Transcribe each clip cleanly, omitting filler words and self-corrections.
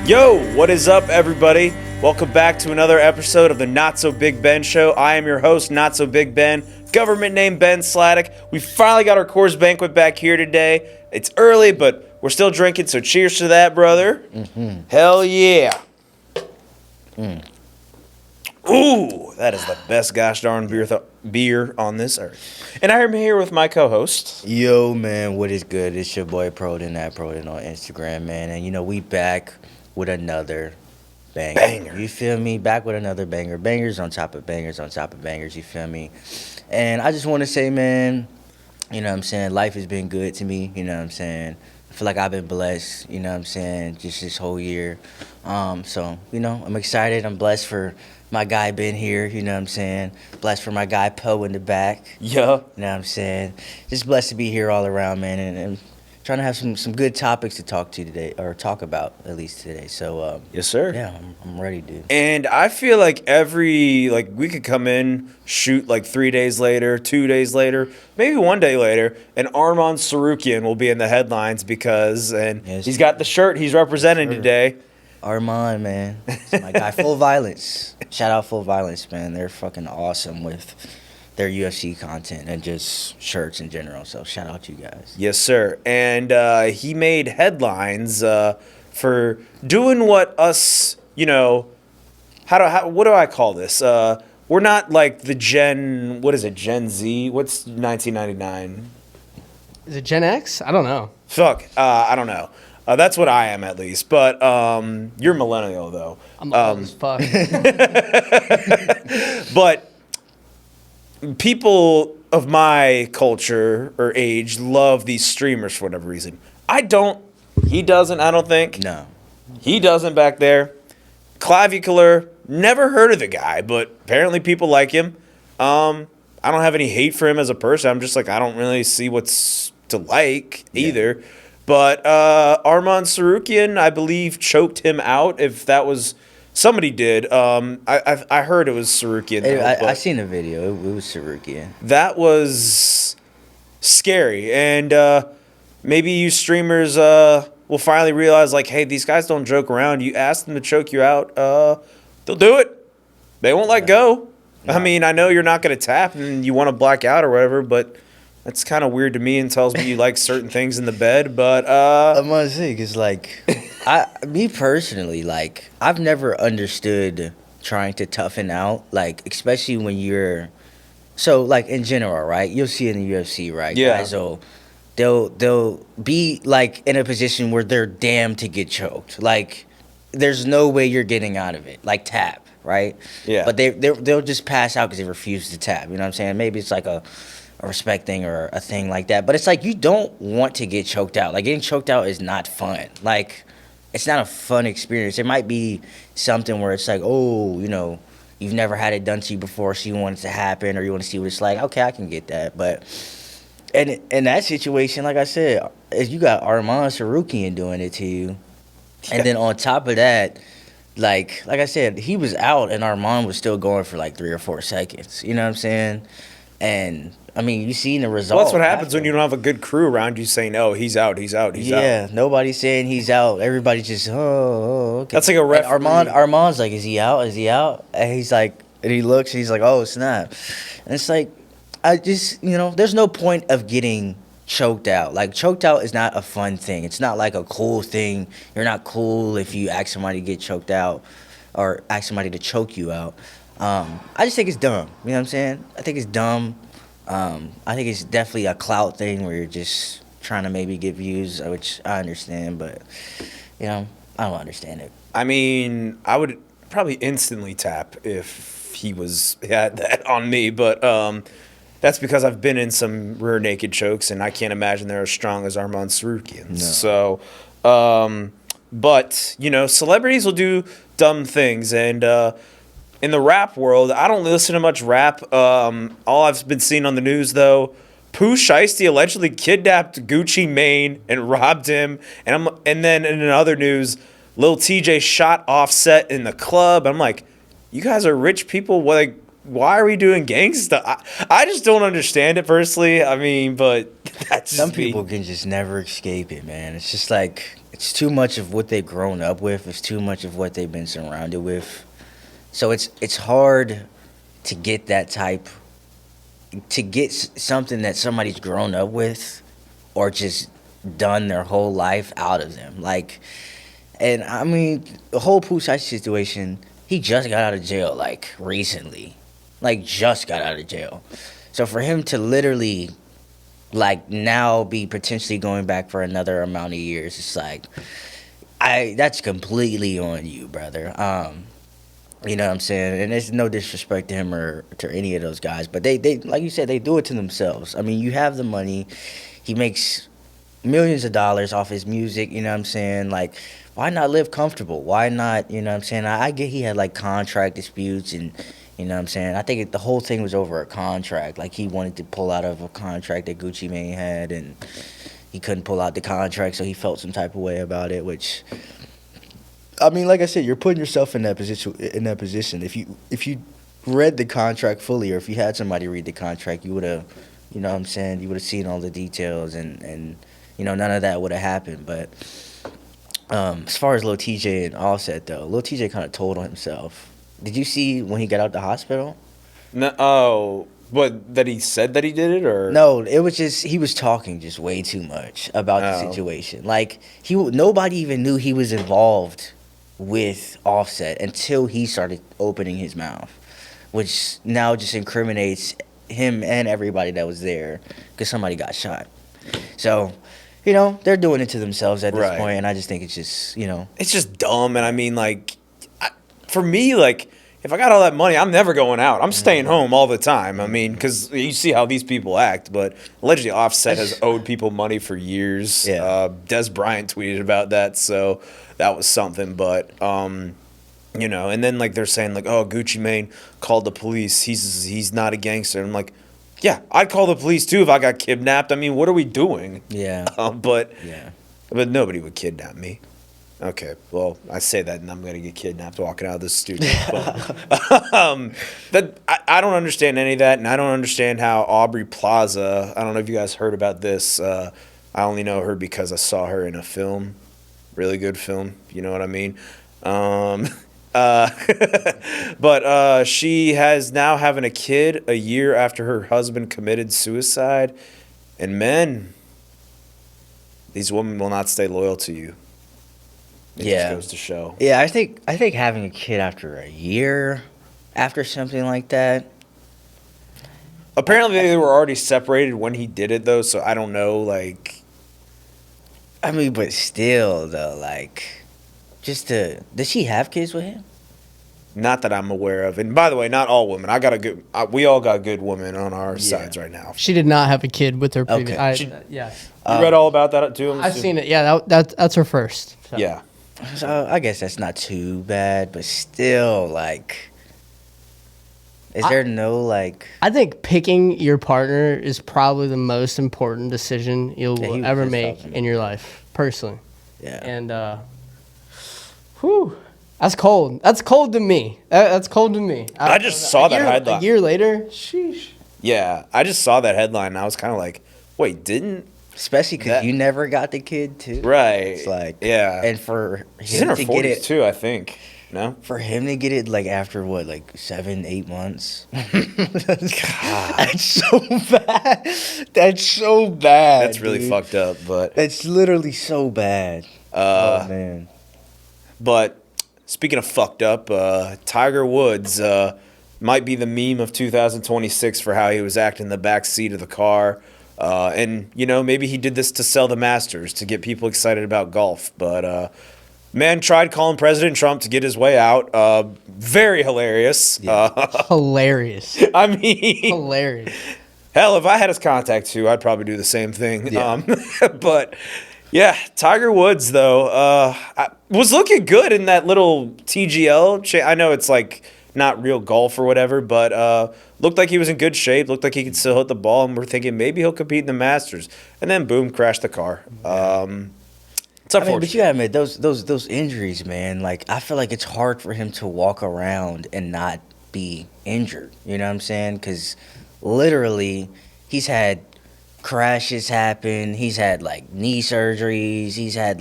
Yo, what is up, everybody? Welcome back to another episode of the Not So Big Ben Show. I am your host, Not So Big Ben, government name Ben Sladek. We finally got our Coors Banquet back here today. It's early, but we're still drinking, so cheers to that, brother. Mm-hmm. Hell yeah. Ooh, that is the best gosh darn beer on this earth. And I'm here with my co-host. Yo, man, what is good? It's your boy Proden on Instagram, man. And, we back with another banger. You feel me? Back with another banger. Bangers on top of bangers on top of bangers, you feel me? And I just want to say, man, life has been good to me, I feel like I've been blessed, just this whole year. So, I'm excited. I'm blessed for my guy Ben here, blessed for my guy Poe in the back. Yeah. Just blessed to be here all around, man, and trying to have some good topics to talk about at least today. So yes, sir. Yeah, I'm ready, dude. And I feel like we could come in, shoot 3 days later, 2 days later, maybe 1 day later, and Arman Surukian will be in the headlines he's got the shirt he's representing today. Arman, man, it's my guy. Full Violence. Shout out Full Violence, man. They're fucking awesome with their UFC content and just shirts in general. So shout out to you guys. Yes, sir. And he made headlines for doing what us, what do I call this? We're not like the Gen Z? What's 1999? Is it Gen X? I don't know. Fuck, I don't know. That's what I am, at least. But you're millennial, though. I'm old as fuck. But people of my culture or age love these streamers for whatever reason. I don't. He doesn't, I don't think. No. He doesn't back there. Clavicular, never heard of the guy, but apparently people like him. I don't have any hate for him as a person. I'm just I don't really see what's to like either. Yeah. But Arman Surukian, I believe, choked him out. If that was somebody did, I heard it was Surukian. I seen the video. It was Surukian. That was scary, and maybe you streamers will finally realize, hey, these guys don't joke around. You ask them to choke you out, they'll do it. They won't let go. No. I mean, I know you're not going to tap and you want to black out or whatever, but that's kind of weird to me and tells me you like certain things in the bed, but I must say, because me personally, I've never understood trying to toughen out, especially when you're in general, right? You'll see in the UFC, right? Yeah. Guys they'll be in a position where they're damned to get choked. There's no way you're getting out of it. Tap, right? Yeah. But they'll just pass out because they refuse to tap. You know what I'm saying? Maybe it's a respect thing or a thing like that. But it's you don't want to get choked out. Getting choked out is not fun. It's not a fun experience. It might be something where it's you've never had it done to you before, so you want it to happen, or you want to see what it's like. Okay, I can get that. But in that situation, like I said, if you got Arman Surukian doing it to you, and then on top of that, like I said, he was out and Arman was still going for 3 or 4 seconds. You know what I'm saying? And I mean, you seen the result. Well, that's what happens when you don't have a good crew around you saying, "Oh, he's out, he's out." Yeah, nobody's saying he's out. Everybody's just, okay. That's like a referee. Arman's like, "Is he out? Is he out?" And he's and he looks, and he's like, "Oh, snap!" And it's I just, there's no point of getting choked out. Choked out is not a fun thing. It's not a cool thing. You're not cool if you ask somebody to get choked out or ask somebody to choke you out. I just think it's dumb. You know what I'm saying? I think it's dumb. I think it's definitely a clout thing where you're just trying to maybe get views, which I understand, but, I don't understand it. I mean, I would probably instantly tap if he had that on me, but that's because I've been in some rear naked chokes, and I can't imagine they're as strong as Arman Surukian. No. So, but, celebrities will do dumb things, and in the rap world, I don't listen to much rap. All I've been seeing on the news, though, Pooh Shiesty allegedly kidnapped Gucci Mane and robbed him. And then in other news, Lil TJ shot Offset in the club. I'm like, you guys are rich people. Why are we doing gang stuff? I just don't understand it personally. I mean, but That's Some just me. people can just never escape it, man. It's just like it's too much of what they've grown up with. It's too much of what they've been surrounded with. So it's hard to get that type, to get something that somebody's grown up with, or just done their whole life out of them. Like, and I mean, the whole Pooh situation. He just got out of jail like recently, like just got out of jail. So for him to literally, like now be potentially going back for another amount of years, it's like, that's completely on you, brother. You know what I'm saying? And there's no disrespect to him or to any of those guys, but they like you said, they do it to themselves. I mean, you have the money. He makes millions of dollars off his music, you know what I'm saying? Like, why not live comfortable? Why not, you know what I'm saying? I get he had like contract disputes and, you know what I'm saying? I think the whole thing was over a contract. Like, he wanted to pull out of a contract that Gucci Mane had, and he couldn't pull out the contract, so he felt some type of way about it, which, I mean, like I said, you're putting yourself in that position. If you read the contract fully, or if you had somebody read the contract, you would have, you know what I'm saying, you would have seen all the details, and you know, none of that would have happened. But as far as Lil TJ and Offset, though, Lil TJ kind of told on himself. Did you see when he got out the hospital? No, oh, what, that he said that he did it, or? No, it was just, he was talking just way too much about the situation. Like, nobody even knew he was involved with Offset until he started opening his mouth, which now just incriminates him and everybody that was there because somebody got shot. So, you know, they're doing it to themselves at this point, and I just think it's just, you know. It's just dumb, and I mean, like, for me, like, if I got all that money, I'm never going out. I'm staying home all the time. I mean, because you see how these people act, but allegedly Offset has owed people money for years. Yeah. Des Bryant tweeted about that, so that was something, but, you know, and then, like, they're saying, like, oh, Gucci Mane called the police. He's not a gangster. And I'm like, yeah, I'd call the police, too, if I got kidnapped. I mean, what are we doing? Yeah. But nobody would kidnap me. Okay, well, I say that, and I'm going to get kidnapped walking out of this studio. But, I don't understand any of that, and I don't understand how Aubrey Plaza, I don't know if you guys heard about this. I only know her because I saw her in a film, really good film, you know what I mean? But she has now having a kid a year after her husband committed suicide. And men, these women will not stay loyal to you. It just goes to show. Yeah, I think having a kid after a year, after something like that. Apparently they were already separated when he did it, though, so I don't know, like. I mean, but still, though, like, does she have kids with him? Not that I'm aware of. And by the way, not all women. We all got good women on our sides right now. She did not have a kid with her previous. Okay. Yeah. You read all about that too? I've seen it. Yeah, that's her first. So. Yeah. So I guess that's not too bad, but still, like, is there no, like... I think picking your partner is probably the most important decision you'll ever make in your life, personally. Yeah. And, whew, that's cold. That's cold to me. That's cold to me. I just saw that headline. A year later, sheesh. Yeah, I just saw that headline, and I was kind of like, wait, didn't... Especially because you never got the kid, too. Right. It's like... Yeah. And for She's in him her to 40s, get it... too, I think. No? For him to get it, like, after, what, like, 7-8 months? That's so bad. That's so bad, That's really dude. fucked up, but... That's literally so bad. Oh, man. But speaking of fucked up, Tiger Woods might be the meme of 2026 for how he was acting in the back seat of the car. And, you know, maybe he did this to sell the Masters, to get people excited about golf. But, man tried calling President Trump to get his way out. Very hilarious. Yeah. Hilarious. I mean... Hilarious. Hell, if I had his contact, too, I'd probably do the same thing. Yeah. But... Yeah, Tiger Woods, though, was looking good in that little TGL. I know it's, like, not real golf or whatever, but looked like he was in good shape, looked like he could still hit the ball, and we're thinking maybe he'll compete in the Masters. And then, boom, crashed the car. It's unfortunate. I mean, but you gotta admit, those injuries, man, like, I feel like it's hard for him to walk around and not be injured. You know what I'm saying? Because literally, he's had crashes happen. He's had like knee surgeries. He's had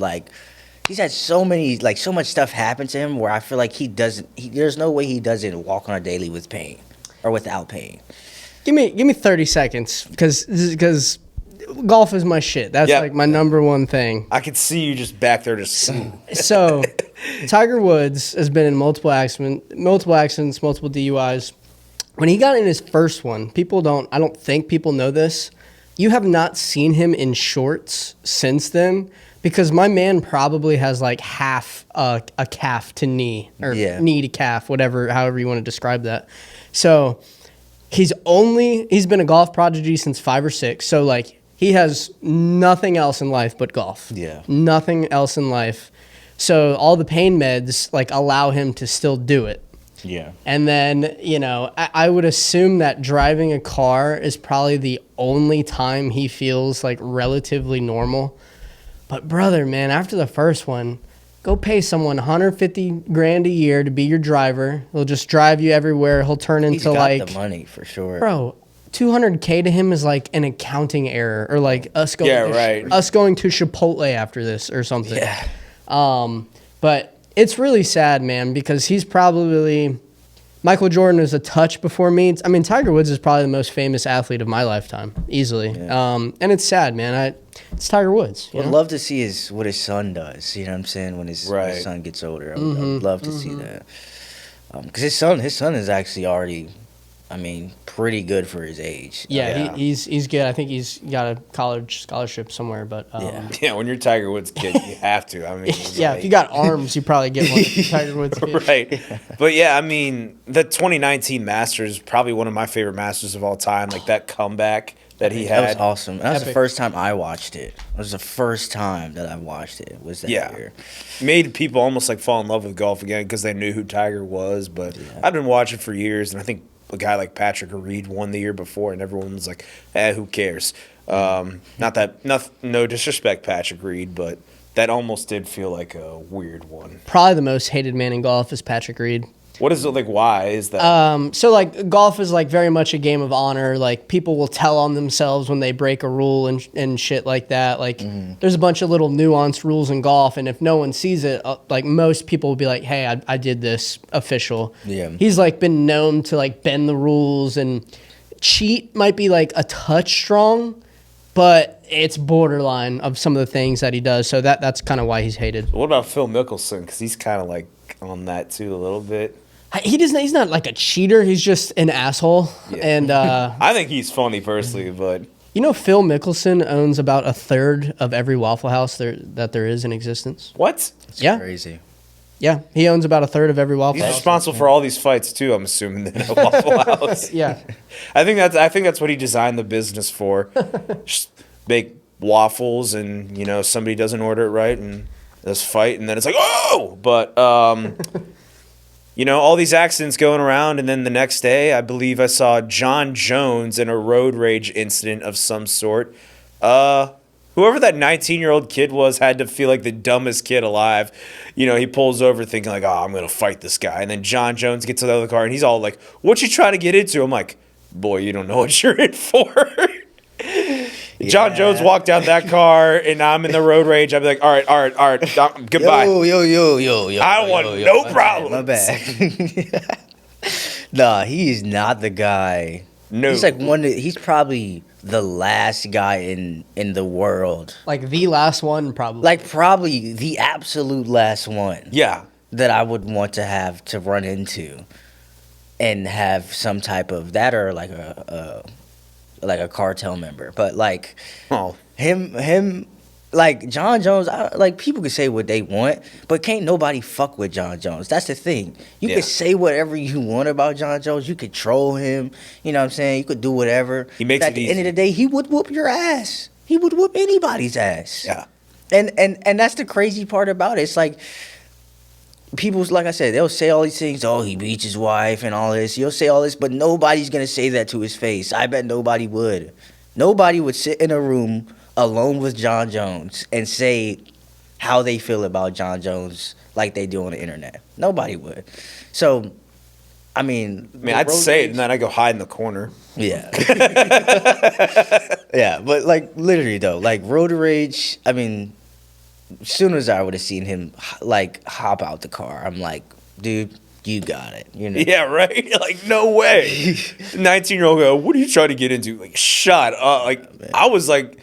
so much stuff happen to him where I feel like there's no way he doesn't walk on a daily with pain or without pain. Give me 30 seconds because golf is my shit. That's like my number one thing. I could see you just back there just. So, Tiger Woods has been in multiple accidents, multiple DUIs. When he got in his first one, I don't think people know this. You have not seen him in shorts since then because my man probably has like half a calf to knee or knee to calf, however you want to describe that. So, he's been a golf prodigy since 5 or 6. So like he has nothing else in life but golf. Yeah. Nothing else in life. So all the pain meds like allow him to still do it. Yeah. And then, I would assume that driving a car is probably the only time he feels like relatively normal. But brother, man, after the first one, go pay someone $150,000 a year to be your driver. He'll just drive you everywhere. He'll turn into He's got like the money for sure, bro. $200K to him is like an accounting error, or like us going to Chipotle after this or something. Yeah. But it's really sad, man, because he's probably Michael Jordan is a touch before me. I mean, Tiger Woods is probably the most famous athlete of my lifetime, easily. Yeah. And it's sad, man. It's Tiger Woods. I'd love to see what his son does. You know what I'm saying? When his son gets older, I would love to see that. Because his son is actually already, pretty good for his age. Yeah, he's good. I think he's got a college scholarship somewhere. But yeah, when you're Tiger Woods' kid, you have to. If you got arms, you probably get one. If you're Tiger Woods' kid. Right. But yeah, the 2019 Masters, probably one of my favorite Masters of all time. Like that comeback that he had. That was awesome. That was the first time I watched it. It was the first time that I watched it. Was that year. Made people almost like fall in love with golf again because they knew who Tiger was. But I've been watching for years, and I think a guy like Patrick Reed won the year before, and everyone was like, who cares? No disrespect, Patrick Reed, but that almost did feel like a weird one. Probably the most hated man in golf is Patrick Reed. What is it like? Why is that? So like golf is like very much a game of honor. Like people will tell on themselves when they break a rule and shit like that. Like there's a bunch of little nuanced rules in golf, and if no one sees it, like most people will be like, "Hey, I did this official." Yeah. He's like been known to like bend the rules and cheat. Might be like a touch strong, but it's borderline of some of the things that he does. So that's kind of why he's hated. What about Phil Mickelson? Because he's kind of like on that too a little bit. He's not like a cheater. He's just an asshole. Yeah. And I think he's funny personally, but Phil Mickelson owns about a third of every Waffle House that there is in existence. What? That's crazy. Yeah, he owns about a third of every Waffle House. He's responsible for all these fights too. I'm assuming at a Waffle House. Yeah, I think that's what he designed the business for. Just make waffles, and somebody doesn't order it right, and there's fight, and then it's like but. All these accidents going around, and then the next day, I believe I saw Jon Jones in a road rage incident of some sort. Whoever that 19-year-old kid was had to feel like the dumbest kid alive. He pulls over thinking like, I'm going to fight this guy. And then Jon Jones gets out of the car, and he's all like, what you trying to get into? I'm like, boy, you don't know what you're in for. Jon Jones walked down that car, and I'm in the road rage. I'd be like, all right, goodbye. Yo. I don't want no problems. My bad. Nah, he is not the guy. No. He's like he's probably the last guy in the world. Like the last one, probably. Like probably the absolute last one. Yeah. That I would want to have to run into and have some type of that or like a cartel member, but like him like Jon Jones, like people can say what they want, but can't nobody fuck with Jon Jones. That's the thing. You can say whatever you want about Jon Jones. You could troll him. You know what I'm saying? You could do whatever. He makes but at the end of the day, he would whoop your ass. He would whoop anybody's ass. Yeah. And that's the crazy part about it. It's like people, like I said, they'll say all these things. Oh, he beats his wife and all this. You'll say all this, but nobody's going to say that to his face. I bet nobody would. Nobody would sit in a room alone with Jon Jones and say how they feel about Jon Jones like they do on the internet. Nobody would. So, I'd say it, and then I go hide in the corner. Yeah. Yeah, but like literally though, like Road Rage. I mean, as soon as I would have seen him like hop out the car, I'm like, dude, you got it. You know? Yeah, right? Like, no way. 19-year-old go, what are you trying to get into? Like, shut up. Like, I was like,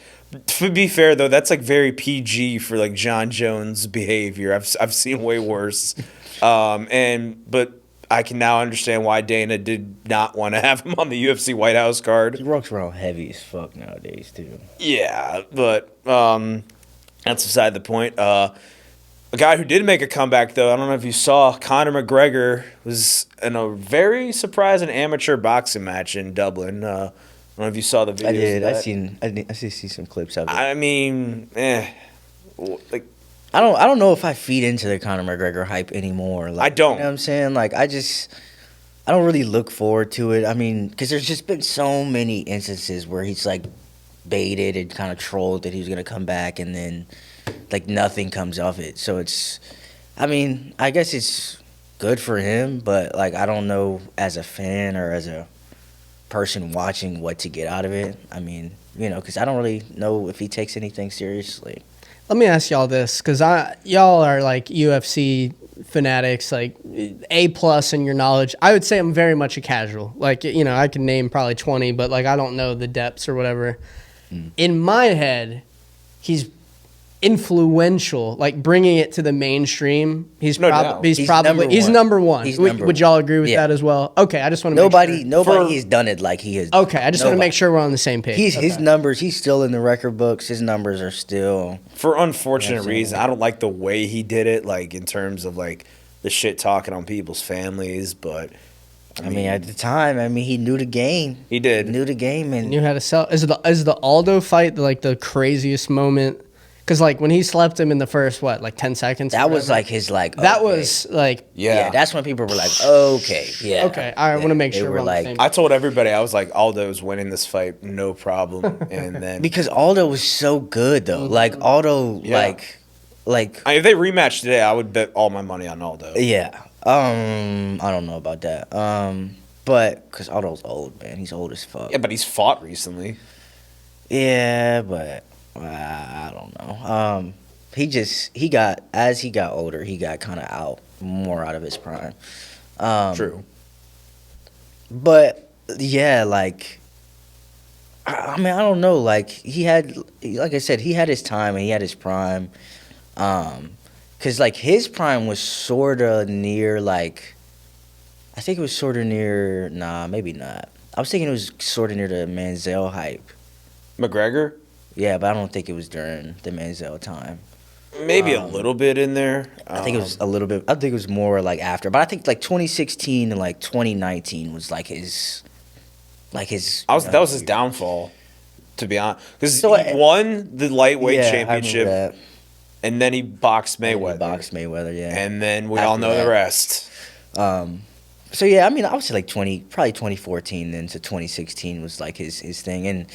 to be fair, though, that's like very PG for like Jon Jones behavior. I've seen way worse. But I can now understand why Dana did not want to have him on the UFC White House card. He walks around heavy as fuck nowadays, too. Yeah, but that's beside the point. A guy who did make a comeback, though, I don't know if you saw, Conor McGregor was in a very surprising amateur boxing match in Dublin. I don't know if you saw the video. I did. I see some clips of it. I mean, like, I don't know if I feed into the Conor McGregor hype anymore. Like, I don't. You know what I'm saying? Like, I don't really look forward to it. I mean, because there's just been so many instances where he's, like, baited and kind of trolled that he was going to come back, and then, like, nothing comes of it. So it's, I mean, I guess it's good for him, but, like, I don't know as a fan or as a person watching what to get out of it. I mean, you know, because I don't really know if he takes anything seriously. Let me ask y'all this, because y'all are like UFC fanatics, like A+ in your knowledge. I would say I'm very much a casual. Like, you know, I can name probably 20, but like I don't know the depths or whatever. In my head, he's influential, like bringing it to the mainstream. He's No probably doubt. He's number one. He's Would y'all agree with that as well? Okay, I just want to Nobody make sure. has done it like he has. Okay, I just want to make sure we're on the same page. His numbers, he's still in the record books. His numbers are still. For unfortunate reasons, I don't like the way he did it, like, in terms of, like, the shit talking on people's families, but... I mean, at the time, he knew the game. He did. He knew the game, and Knew how to sell. Is the Aldo fight like the craziest moment? Because like when he slept him in the first 10 seconds. that was like his like. That okay. was like Yeah. That's when people were like, okay, yeah. okay. I want to make They sure were we're on the like- same. I told everybody, I was like, Aldo's winning this fight, no problem. And then... Because Aldo was so good though. Like Aldo, Yeah. like if they rematched today, I would bet all my money on Aldo. yeah. I don't know about that. But because Aldo's old, man, he's old as fuck. Yeah, but he's fought recently. Yeah, but I don't know. As he got older, he got kind of more out of his prime. True. But yeah, like I mean, I don't know. Like like I said, he had his time and he had his prime. 'Cause like his prime was sorta near like. I think it was sort of near. Nah, maybe not. I was thinking it was sort of near the Manziel hype. McGregor? Yeah, but I don't think it was during the Manziel time. Maybe a little bit in there. I think it was a little bit. I think it was more like after. But I think like 2016 and like 2019 was like his. That was his downfall, to be honest. Because So, he won the lightweight yeah, championship, I remember that. and then he boxed Mayweather. Mayweather, yeah. And then we After all know that. the rest. So yeah, I mean, I would say like 2014 then to 2016 was like his thing, and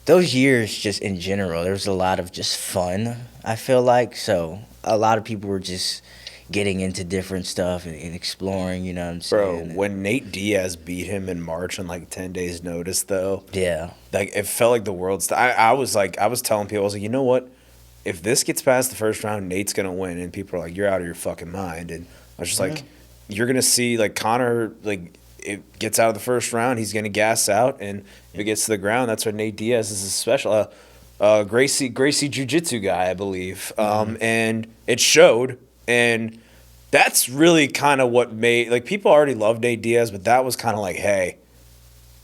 those years just in general, there was a lot of just fun. I feel like so a lot of people were just getting into different stuff and exploring. You know what I'm saying? Bro, when Nate Diaz beat him in March on like 10 days' notice, though, Yeah. like it felt like the world's. I was telling people, I was like, you know what? If this gets past the first round, Nate's gonna win, and people are like, you're out of your fucking mind, and I was just like. You're going to see, like, Conor, like, it gets out of the first round, he's going to gas out, and if it gets to the ground, that's what Nate Diaz is special. Gracie Jiu-Jitsu guy, I believe. And it showed, and that's really kind of what made, like, people already love Nate Diaz, but that was kind of like, hey,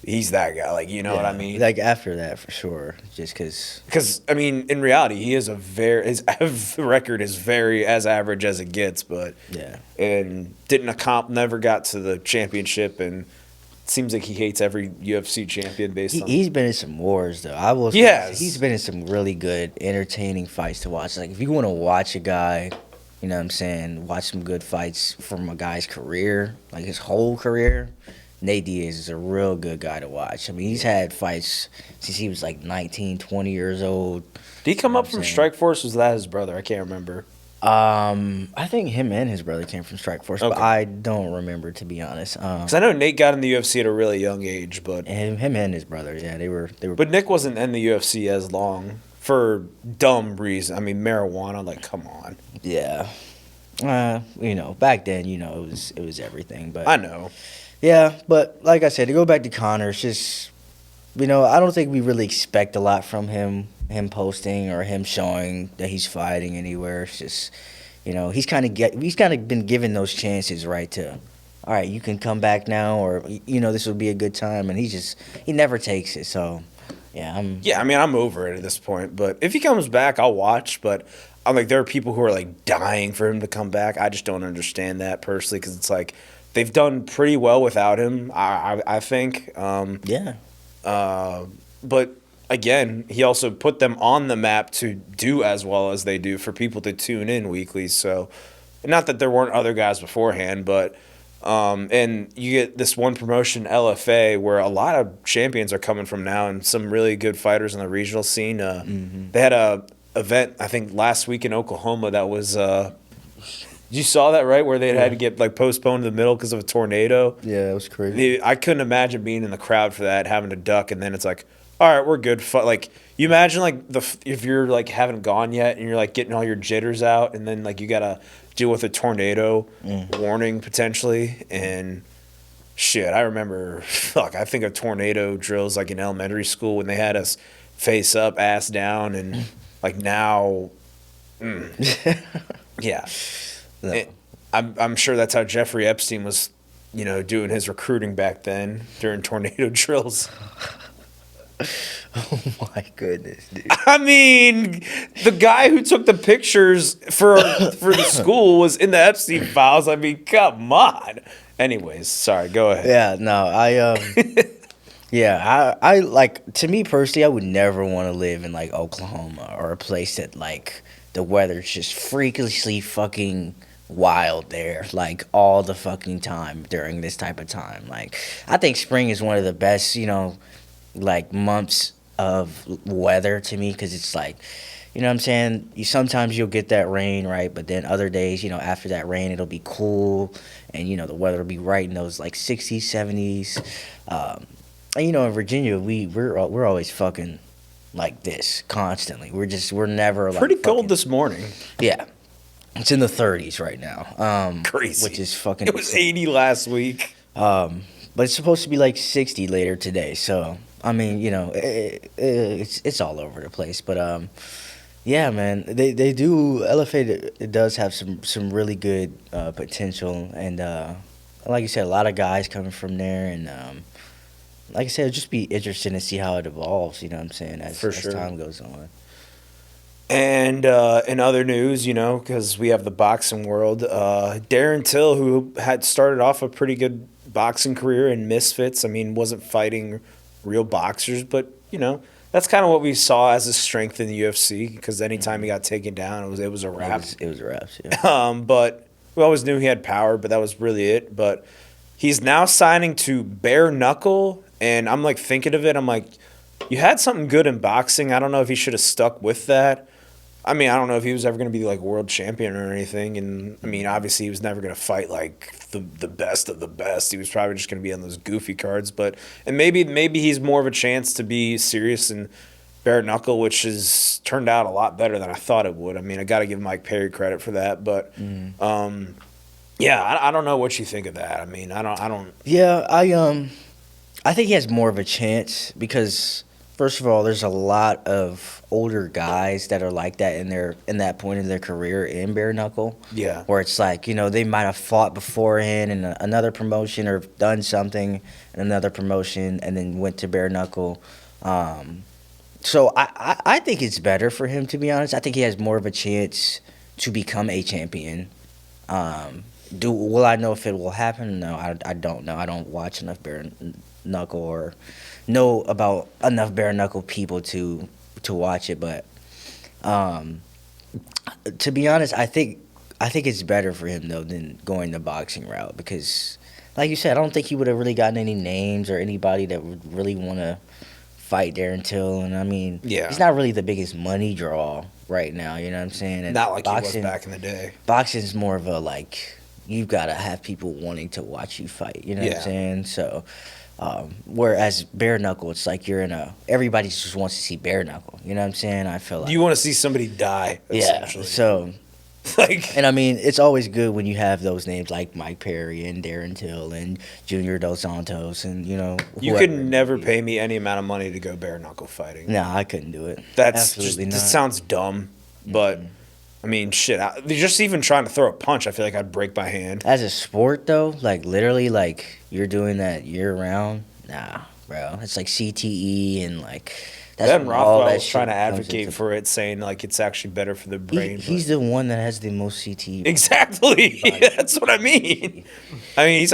he's that guy, like, you know what I mean? Like after that, for sure, just because. Because, I mean, in reality, he is his record is very as average as it gets, but Yeah. and never got to the championship, and it seems like he hates every UFC champion based on. He's been in some wars though. I will. Yes. He's been in some really good, entertaining fights to watch. Like if you want to watch a guy, you know what I'm saying, watch some good fights from a guy's career, like his whole career. Nate Diaz is a real good guy to watch. I mean, he's had fights since he was like 19, 20 years old. Did he come up from Strikeforce? Was that his brother? I can't remember. I think him and his brother came from Strikeforce, but Okay. I don't remember, to be honest. Because I know Nate got in the UFC at a really young age, but Him and his brother, yeah, they were. but Nick wasn't in the UFC as long for dumb reason. I mean, marijuana. Like, come on. Yeah. Back then, it was everything. But I know. yeah, but like I said, to go back to Conor, it's just, I don't think we really expect a lot from him posting or him showing that he's fighting anywhere. It's just, he's kind of been given those chances, right? All right, you can come back now, or this will be a good time, and he never takes it. So, yeah, Yeah, I mean, I'm over it at this point. But if he comes back, I'll watch. But I'm like, there are people who are like dying for him to come back. I just don't understand that personally, because it's like they've done pretty well without him. I think. yeah. But again, he also put them on the map to do as well as they do for people to tune in weekly. So, not that there weren't other guys beforehand, but and you get this one promotion, LFA, where a lot of champions are coming from now, and some really good fighters on the regional scene. They had a event, I think, last week in Oklahoma that was. You saw that, right? Where they had to get like postponed in the middle because of a tornado. Yeah, it was crazy. I couldn't imagine being in the crowd for that, having to duck, and then it's like, all right, we're good. Like, you imagine like if you're like haven't gone yet and you're like getting all your jitters out, and then like you gotta deal with a tornado warning potentially, and shit. I remember, I think of tornado drills like in elementary school when they had us face up, ass down, and like now, yeah. No. I'm sure that's how Jeffrey Epstein was, doing his recruiting back then during tornado drills. Oh my goodness, dude. I mean, the guy who took the pictures for the school was in the Epstein files. I mean, come on. Anyways, sorry, go ahead. Yeah, no, I like, to me personally, I would never want to live in like Oklahoma or a place that like the weather's just freakishly fucking wild there, like all the fucking time during this type of time. Like, I think spring is one of the best, like months of weather to me, because it's like, what I'm saying? Sometimes you'll get that rain, right? But then other days, after that rain, it'll be cool, and the weather will be right in those like 60s, 70s. And in Virginia, we're always fucking like this constantly. We're never like Pretty cold fucking, this morning. yeah. It's in the 30s right now. Crazy. Which is fucking It was insane. 80 last week. But it's supposed to be like 60 later today. So, I mean, it's all over the place. But, yeah, man, they do, LFA, it does have some really good potential. And, like you said, a lot of guys coming from there. And, like I said, it'll just be interesting to see how it evolves, as sure. time goes on. And in other news, because we have the boxing world, Darren Till, who had started off a pretty good boxing career in Misfits, I mean, wasn't fighting real boxers, but, that's kind of what we saw as a strength in the UFC, because anytime he got taken down, it was a wrap. It was a wrap, yeah. But we always knew he had power, but that was really it. But he's now signing to Bare Knuckle, and I'm like thinking of it, I'm like, you had something good in boxing. I don't know if he should have stuck with that. I mean, I don't know if he was ever going to be like world champion or anything. And I mean, obviously, he was never going to fight like the best of the best. He was probably just going to be on those goofy cards. And maybe he's more of a chance to be serious in Bare Knuckle, which has turned out a lot better than I thought it would. I mean, I got to give Mike Perry credit for that. But yeah, I don't know what you think of that. I mean, I don't. Yeah, I think he has more of a chance because, first of all, there's a lot of older guys that are like that in that point in their career in Bare Knuckle. Yeah. Where it's like, they might have fought beforehand in another promotion or done something in another promotion and then went to Bare Knuckle. So I think it's better for him, to be honest. I think he has more of a chance to become a champion. Will I know if it will happen? No, I don't know. I don't watch enough Bare Knuckle or know about enough Bare Knuckle people to watch it, but to be honest, I think it's better for him though than going the boxing route because, like you said, I don't think he would have really gotten any names or anybody that would really want to fight Darren Till, and I mean, Yeah. he's not really the biggest money draw right now. You know what I'm saying? And Not like he was back in the day. Boxing is more of a like you've got to have people wanting to watch you fight. You know what I'm Yeah. saying? So. Whereas bare knuckle, it's like everybody just wants to see bare knuckle. You know what I'm saying? I feel like You want to see somebody die, yeah. essentially. So, Like, and I mean, it's always good when you have those names like Mike Perry and Darren Till and Junior Dos Santos and you whoever could it may never be. pay me any amount of money to go bare knuckle fighting. No, I couldn't do it. That's Absolutely just not. this sounds dumb, but I mean, shit. Just even trying to throw a punch, I feel like I'd break my hand. As a sport though, like literally, like you're doing that year round. Nah, bro. It's like CTE and like that's Ben when all Rothwell that was trying to shit comes advocate into- for it, saying like it's actually better for the brain. He's the one that has the most CTE. exactly. That's what I mean. I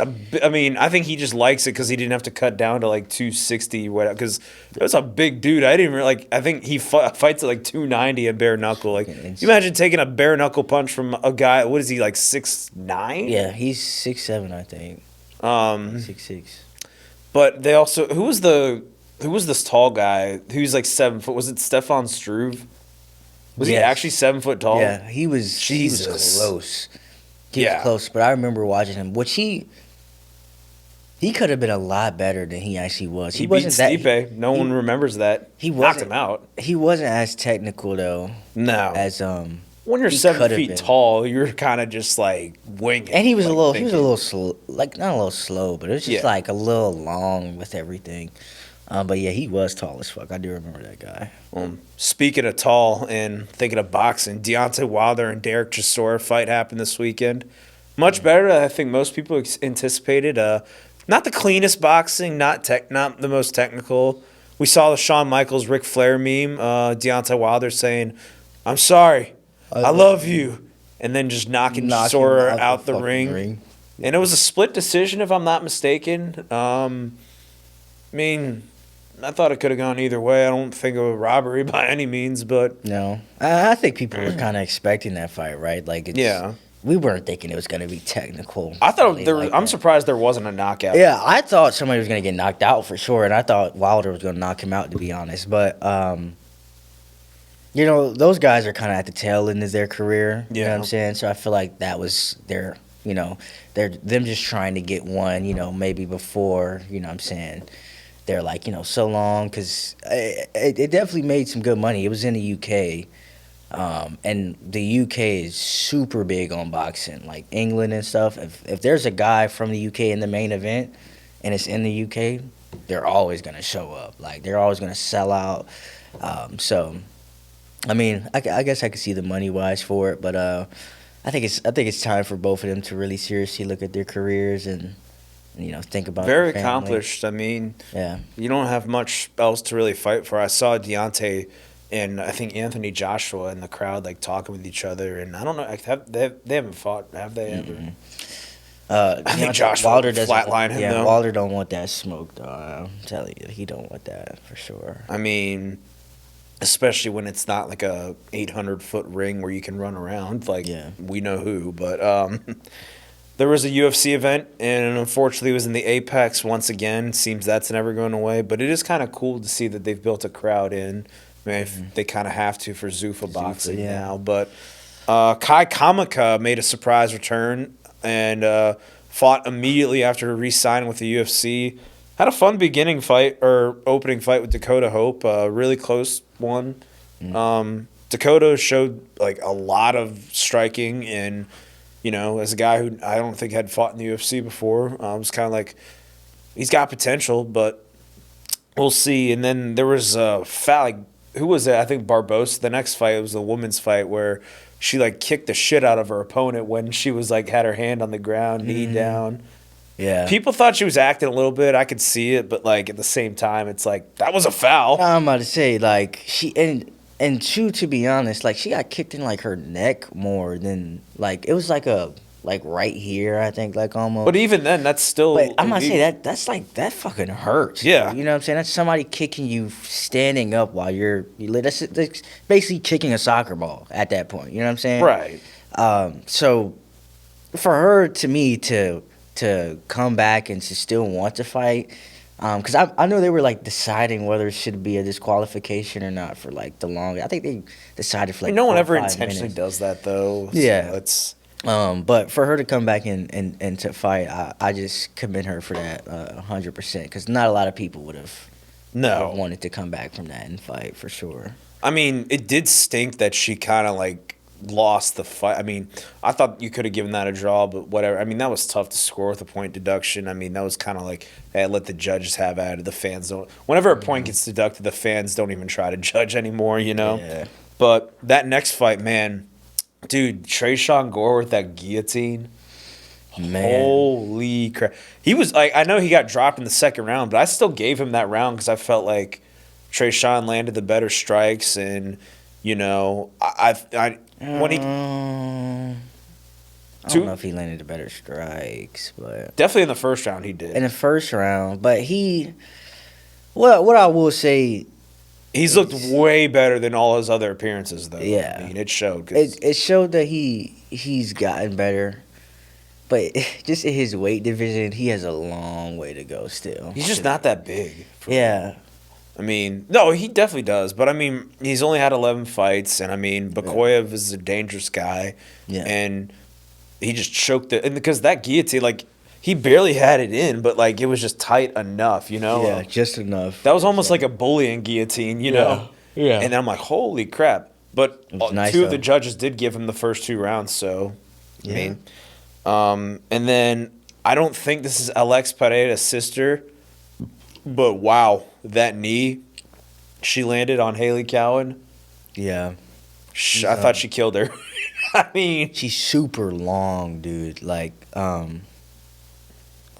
mean, I think he just likes it because he didn't have to cut down to like 260, whatever. Because it was a big dude. I didn't really like. I think he fights at like 290 at bare knuckle. Like, you imagine taking a bare knuckle punch from a guy. What is he like 6'9"? Yeah, he's 6'7", I think. 6'6". But they also who was this tall guy who's like 7 foot? Was it Stefan Struve? Was he Yes. actually 7 foot tall? Yeah, he was. He was Jesus. close. He Yeah. was close, but I remember watching him. Which he could have been a lot better than he actually was. He beat Stipe. No one remembers that. He knocked wasn't- him out. He wasn't as technical though No. as When you're he 7 could have feet been. tall, you're kind of just like winging. And he was like, a little thinking. slow, like not a little slow, but it was just Yeah. like a little long with everything. But yeah, he was tall as fuck. I do remember that guy. Speaking of tall and thinking of boxing, Deontay Wilder and Derek Chisora fight happened this weekend. Much better than I think most people anticipated. Not the cleanest boxing, not the most technical. We saw the Shawn Michaels Ric Flair meme. Deontay Wilder saying, "I'm sorry, I love you," and then just knocking Chisora out the fucking ring. And it was a split decision, if I'm not mistaken. I mean, I thought it could have gone either way. I don't think it was robbery by any means, but No, I think people were kind of expecting that fight, right? Like, yeah. we weren't thinking it was gonna be technical. I thought really there. like I'm that. surprised there wasn't a knockout. Yeah, I thought somebody was gonna get knocked out for sure, and I thought Wilder was gonna knock him out, to be honest. But those guys are kind of at the tail end of their career. You know what I'm saying? So I feel like that was their, they're them just trying to get one. Maybe before. You know what I'm saying? They're like, so long, because it definitely made some good money. It was in the UK. And the UK is super big on boxing, like England and stuff. If there's a guy from the UK in the main event and it's in the UK, they're always going to show up. Like, they're always going to sell out. So, I mean, I guess I could see the money-wise for it, but I think it's time for both of them to really seriously look at their careers and think about Very their family. accomplished. I mean, Yeah. you don't have much else to really fight for. I saw Deontay and I think Anthony Joshua in the crowd, like, talking with each other. And I don't know, they haven't fought, have they ever? I think Joshua Wilder would doesn't flatline him, though. Wilder don't want that smoke, though. I'm telling you, he don't want that for sure. I mean, especially when it's not like a 800-foot ring where you can run around. Like, we know who. But there was a UFC event, and unfortunately it was in the Apex once again. Seems that's never going away. But it is kind of cool to see that they've built a crowd in. I mean, if they kind of have to for Zuffa boxing now. But Kai Kamaka made a surprise return and fought immediately after re-signing with the UFC. Had a fun opening fight with Dakota Hope. Really close one. Dakota showed like a lot of striking, and as a guy who I don't think had fought in the UFC before, it was kind of like he's got potential, but we'll see. And then there was a fight. Who was it? I think Barbosa. The next fight, it was the women's fight where she like kicked the shit out of her opponent when she was like had her hand on the ground, knee down. Yeah. People thought she was acting a little bit. I could see it, but like at the same time, it's like that was a foul. I'm about to say, like, and to be honest, like, she got kicked in like her neck more than like it was like right here, I think, like almost. But even then, that's still. But I'm gonna say that's like that fucking hurts. Yeah. You know what I'm saying? That's somebody kicking you standing up while that's basically kicking a soccer ball at that point. You know what I'm saying? Right. So for her, to me, to come back and to still want to fight, Because I know they were like deciding whether it should be a disqualification or not for like the long. I think they decided for like. No one 4 or ever 5 intentionally minutes. does that though. Yeah. So it's But for her to come back and to fight, I just commend her for that 100%. Because not a lot of people would have wanted to come back from that and fight for sure. I mean, it did stink that she kind of like lost the fight. I mean, I thought you could have given that a draw, but whatever. I mean, that was tough to score with a point deduction. I mean, that was kind of like, hey, let the judges have at it. The fans don't. Whenever a point gets deducted, the fans don't even try to judge anymore, you know? Yeah. But that next fight, man, dude, Trayshawn Gore with that guillotine. Man. Holy crap. He was like, I know he got dropped in the second round, but I still gave him that round because I felt like Trayshawn landed the better strikes, and you know, when he I don't know if he landed the better strikes, but definitely in the first round he did. in the first round, but what I will say, He's looked way better than all his other appearances, though. Yeah. I mean, it showed. it showed that he's gotten better, but just in his weight division, he has a long way to go still. He's just not that big. Yeah. I mean, no, he definitely does. But, I mean, he's only had 11 fights. And, I mean, Bakoyev is a dangerous guy. Yeah. And he just choked it. And because that guillotine, like, he barely had it in, but, like, it was just tight enough, you know? Yeah, just enough. That was almost like a bullying guillotine, you know? Yeah. And then I'm like, holy crap. But nice, two of though. the judges did give him the first 2 rounds, so, Yeah. I mean. And then I don't think this is Alex Pereira's sister, but wow, that knee she landed on Haley Cowan. Yeah. I thought she killed her. I mean, She's super long, dude. Like,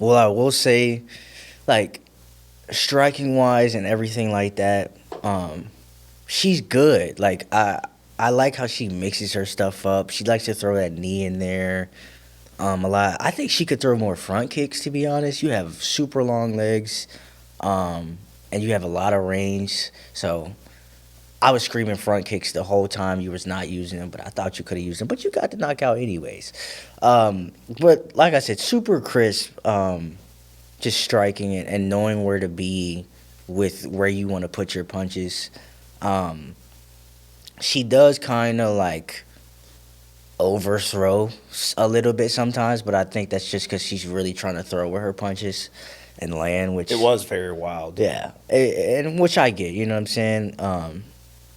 well, I will say, like, striking wise and everything like that, she's good. Like, I like how she mixes her stuff up. She likes to throw that knee in there a lot. I think she could throw more front kicks, to be honest. You have super long legs, and you have a lot of range. So I was screaming front kicks the whole time. You was not using them, but I thought you could have used them. But you got the knockout anyways. But like I said, super crisp, just striking it and knowing where to be with where you want to put your punches. She does kind of like overthrow a little bit sometimes, but I think that's just because she's really trying to throw with her punches and land, which it was very wild. yeah, and which I get, you know what I'm saying?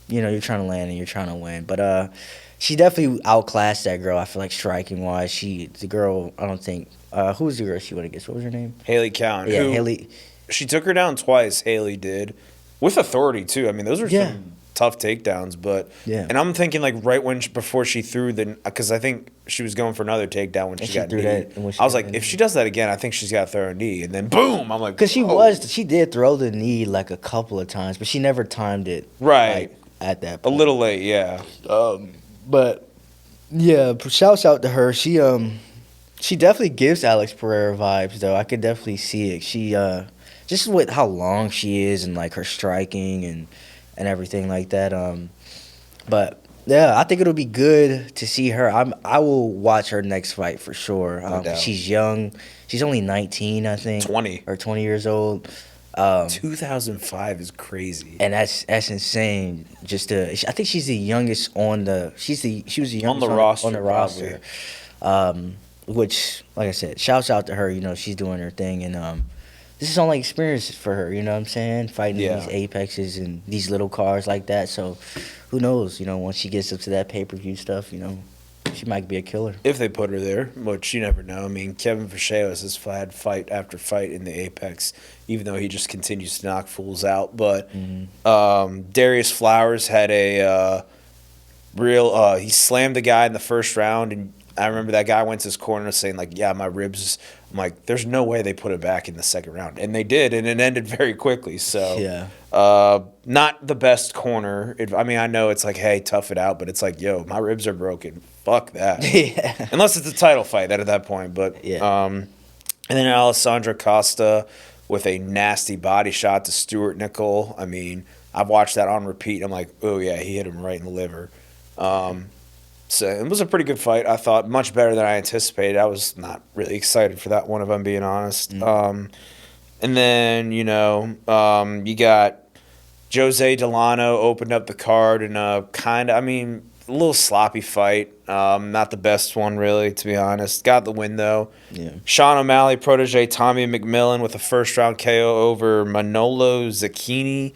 You know, you're trying to land and you're trying to win. But she definitely outclassed that girl, I feel like, striking-wise. The girl, I don't think, who was the girl she went against? What was her name? Haley Cowan. Yeah, who- Haley. She took her down twice, Haley did. With authority, too. I mean, those are Yeah. some tough takedowns. But Yeah. And I'm thinking, like, right before she threw because I think she was going for another takedown when she got threw kneed. that, and when she I was got like, that if knee. she does that again, I think she's got to throw a knee. And then, boom, I'm like, Because oh. she did throw the knee like a couple of times, but she never timed it Right. like, at that A point. little late, yeah. But yeah, shouts out to her. She definitely gives Alex Pereira vibes though. I could definitely see it. She just with how long she is and like her striking and everything like that. But yeah, I think it'll be good to see her. I will watch her next fight for sure. No doubt. She's young. She's only 19, I think. 20. Or 20 years old. 2005 is crazy. And that's insane. I think she's the youngest on the. She was the youngest On the roster, On the roster, which, like I said, shouts out to her. You know, she's doing her thing, and this is only experience for her. You know what I'm saying? Fighting Yeah. these apexes and these little cars like that. So, who knows? You know, once she gets up to that pay-per-view stuff, you know, she might be a killer. If they put her there, which you never know. I mean, Kevin Fasheo has had fight after fight in the Apex, even though he just continues to knock fools out. But Darius Flowers had a he slammed the guy in the first round, and I remember that guy went to his corner saying, like, yeah, my ribs. I'm like, there's no way they put it back in the second round. And they did, and it ended very quickly. So, Yeah. not the best corner. I mean, I know it's like, hey, tough it out, but it's like, yo, my ribs are broken. Fuck that. Yeah. Unless it's a title fight at that point. But Yeah. and then Alessandra Costa with a nasty body shot to Stuart Nickel. I mean, I've watched that on repeat. I'm like, oh yeah, he hit him right in the liver. So it was a pretty good fight. I thought much better than I anticipated. I was not really excited for that one, if I'm being honest. And then, you got Jose Delano opened up the card in a a little sloppy fight. Not the best one, really, to be honest. Got the win, though. Yeah. Sean O'Malley, protege Tommy McMillan with a first-round KO over Manolo Zucchini.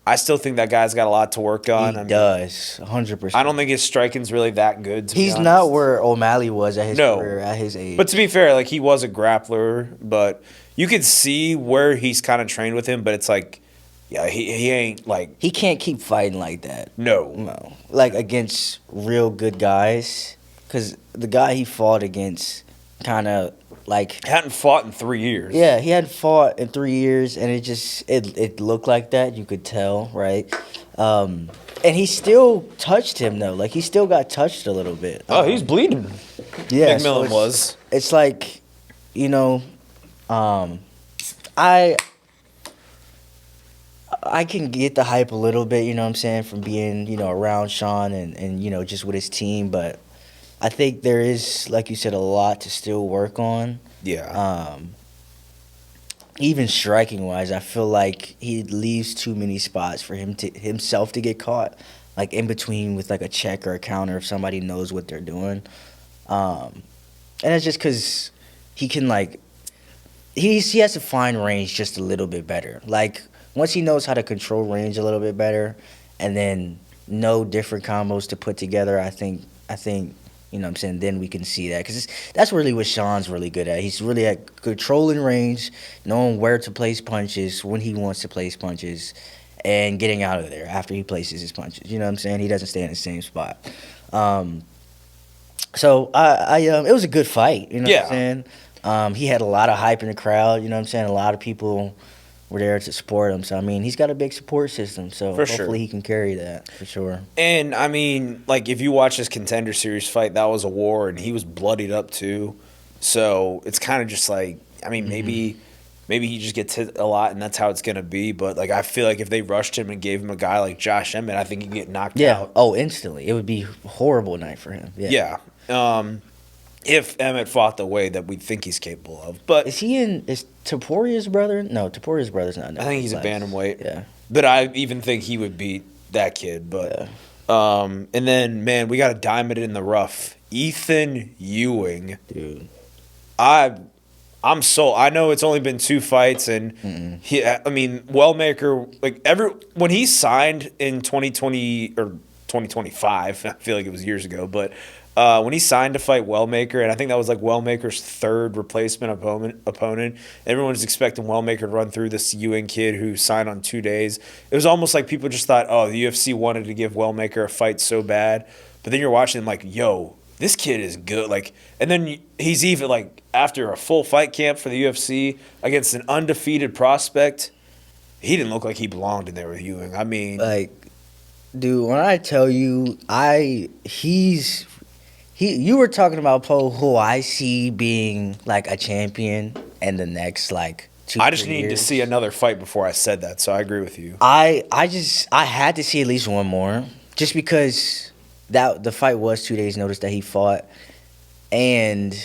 I still think that guy's got a lot to work on. He does, 100%. I don't think his striking's really that good, to be He's honest. not where O'Malley was at his career, at his age. But to be fair, he was a grappler, but you could see where he's kind of trained with him, but it's he ain't he can't keep fighting like that. No. Against real good guys, because the guy he fought against kind of hadn't fought in 3 years. Yeah, he hadn't fought in 3 years, and it looked like that. You could tell, right? And he still touched him though. He still got touched a little bit. He's bleeding. Yeah, McMillan was. It's I can get the hype a little bit, you know what I'm saying, from being, around Sean and just with his team, but I think there is, like you said, a lot to still work on. Yeah. Even striking wise, I feel like he leaves too many spots for himself to get caught, in between with a check or a counter if somebody knows what they're doing. And it's just because he can he has to find range just a little bit better. Once he knows how to control range a little bit better, and then know different combos to put together, I think. You know what I'm saying? Then we can see that. Because that's really what Sean's really good at. He's really at controlling range, knowing where to place punches, when he wants to place punches, and getting out of there after he places his punches. You know what I'm saying? He doesn't stay in the same spot. So, it was a good fight. You know what I'm saying? He had a lot of hype in the crowd. You know what I'm saying? A lot of people were there to support him. So, he's got a big support system. So, hopefully he can carry that for sure. And, if you watch his Contender Series fight, that was a war, and he was bloodied up too. So, it's kind of just maybe he just gets hit a lot, and that's how it's going to be. But, I feel like if they rushed him and gave him a guy like Josh Emmett, I think he'd get knocked out. Yeah. Oh, instantly. It would be a horrible night for him. Yeah. If Emmett fought the way that we think he's capable of. But is Toporia's brother? No, Toporia's brother's not. I think he's a bantamweight. Yeah. But I even think he would beat that kid. But and then, man, we got a diamond in the rough. Ethan Ewing. Dude. I'm sold. I know it's only been 2 fights, and Wellmaker, when he signed in 2020 or 2025, I feel like it was years ago, but when he signed to fight Wellmaker, and I think that was Wellmaker's 3rd replacement opponent, everyone was expecting Wellmaker to run through this Ewing kid who signed on 2 days. It was almost like people just thought, the UFC wanted to give Wellmaker a fight so bad, but then you're watching him yo, this kid is good. And then he's even after a full fight camp for the UFC against an undefeated prospect, he didn't look like he belonged in there with Ewing. Dude, when I tell you, you were talking about Poe, who I see being a champion in the next 2 I just need to see another fight before I said that, so I agree with you. I had to see at least one more, just because the fight was 2 days notice that he fought, and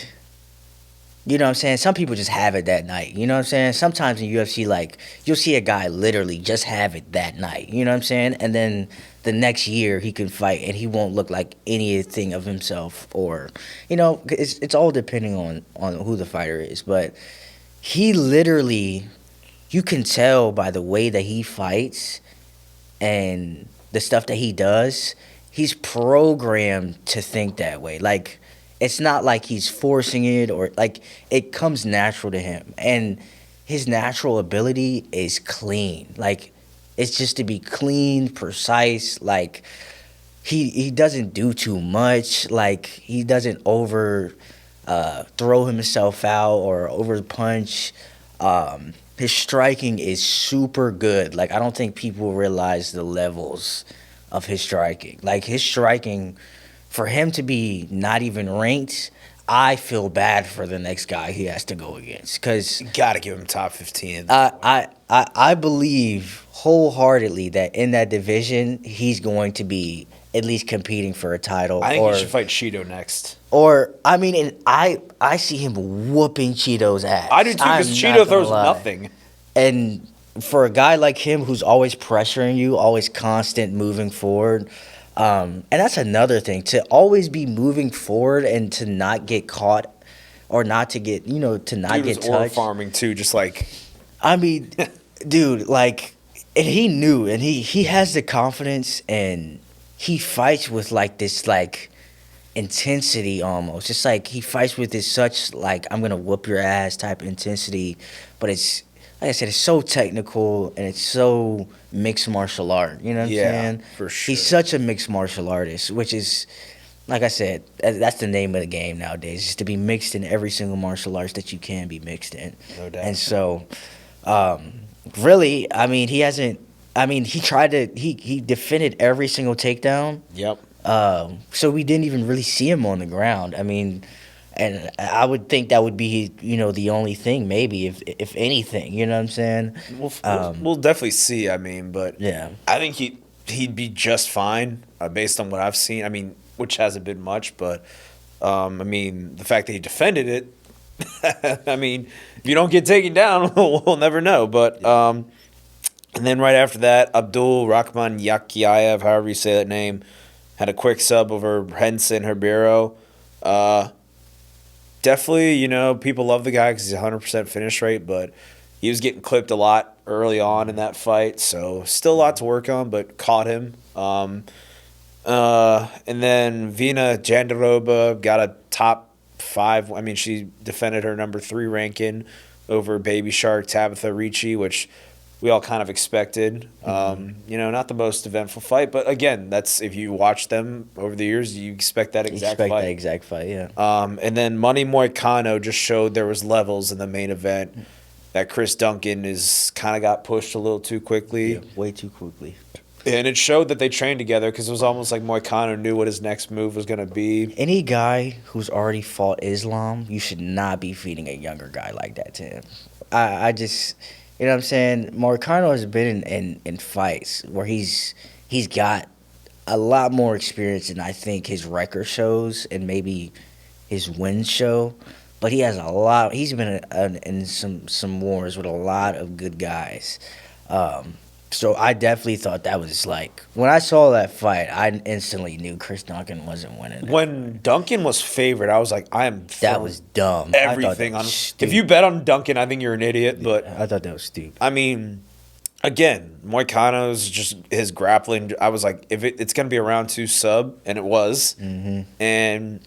you know what I'm saying, some people just have it that night. You know what I'm saying? Sometimes in UFC, you'll see a guy literally just have it that night. You know what I'm saying? And then the next year he can fight and he won't look like anything of himself, or it's all depending on who the fighter is. But he literally, you can tell by the way that he fights and the stuff that he does, he's programmed to think that way. It's not like he's forcing it, or it comes natural to him. And his natural ability is clean. It's just to be clean, precise. He doesn't do too much. He doesn't over throw himself out or over punch. His striking is super good. I don't think people realize the levels of his striking. His striking, for him to be not even ranked, I feel bad for the next guy he has to go against because You got to give him top 15. I believe wholeheartedly that in that division he's going to be at least competing for a title. I think he should fight Cheeto next. Or I mean, and I see him whooping Cheeto's ass. I do too, because Cheeto throws nothing. And for a guy like him who's always pressuring you, always constant moving forward, and that's another thing, to always be moving forward and to not get caught or not to get, to not Dude get was touched. farming too, just like. I mean, dude, like, and he knew, and he has the confidence, and he fights with like this like intensity almost. It's like he fights with this such like I'm gonna whoop your ass type intensity, but it's like I said, it's so technical and it's so mixed martial art. You know what I'm saying? For sure. He's such a mixed martial artist, which is, like I said, that's the name of the game nowadays, is to be mixed in every single martial arts that you can be mixed in. No doubt. And so, really, I mean, he tried to, he defended every single takedown. Yep. So we didn't even really see him on the ground. I mean, and I would think that would be, the only thing, maybe, if anything. You know what I'm saying? We'll definitely see. I mean, but yeah, I think he'd be just fine based on what I've seen. I mean, which hasn't been much, but I mean, the fact that he defended it. I mean, if you don't get taken down, we'll never know. But and then right after that, Abdul Rahman Yakiayev, however you say that name, had a quick sub over Henson Ribeiro. Definitely, people love the guy because he's 100% finish rate, but he was getting clipped a lot early on in that fight, so still a lot to work on, but caught him. And then Vina Jandiroba got a top 5. I mean, she defended her number 3 ranking over Baby Shark Tabitha Ricci, which we all kind of expected. Not the most eventful fight, but again, that's if you watch them over the years, you expect that exact fight. Yeah. And then Money Moicano just showed there was levels in the main event. That Chris Duncan is kind of got pushed a little too quickly. Yeah, way too quickly. And it showed that they trained together because it was almost like Moicano knew what his next move was going to be. Any guy who's already fought Islam, you should not be feeding a younger guy like that to him. I just... You know what I'm saying? Moicano has been in fights where he's got a lot more experience than I think his record shows and maybe his wins show. But he has a lot. He's been in some wars with a lot of good guys. So I definitely thought that was like, when I saw that fight, I instantly knew Chris Duncan wasn't winning. When Duncan was favored, I was like, that was dumb. Everything on. If you bet on Duncan, I think you're an idiot. But I thought that was stupid. I mean, again, Moicano's just his grappling. I was like, if it's gonna be a round 2 sub, and it was, and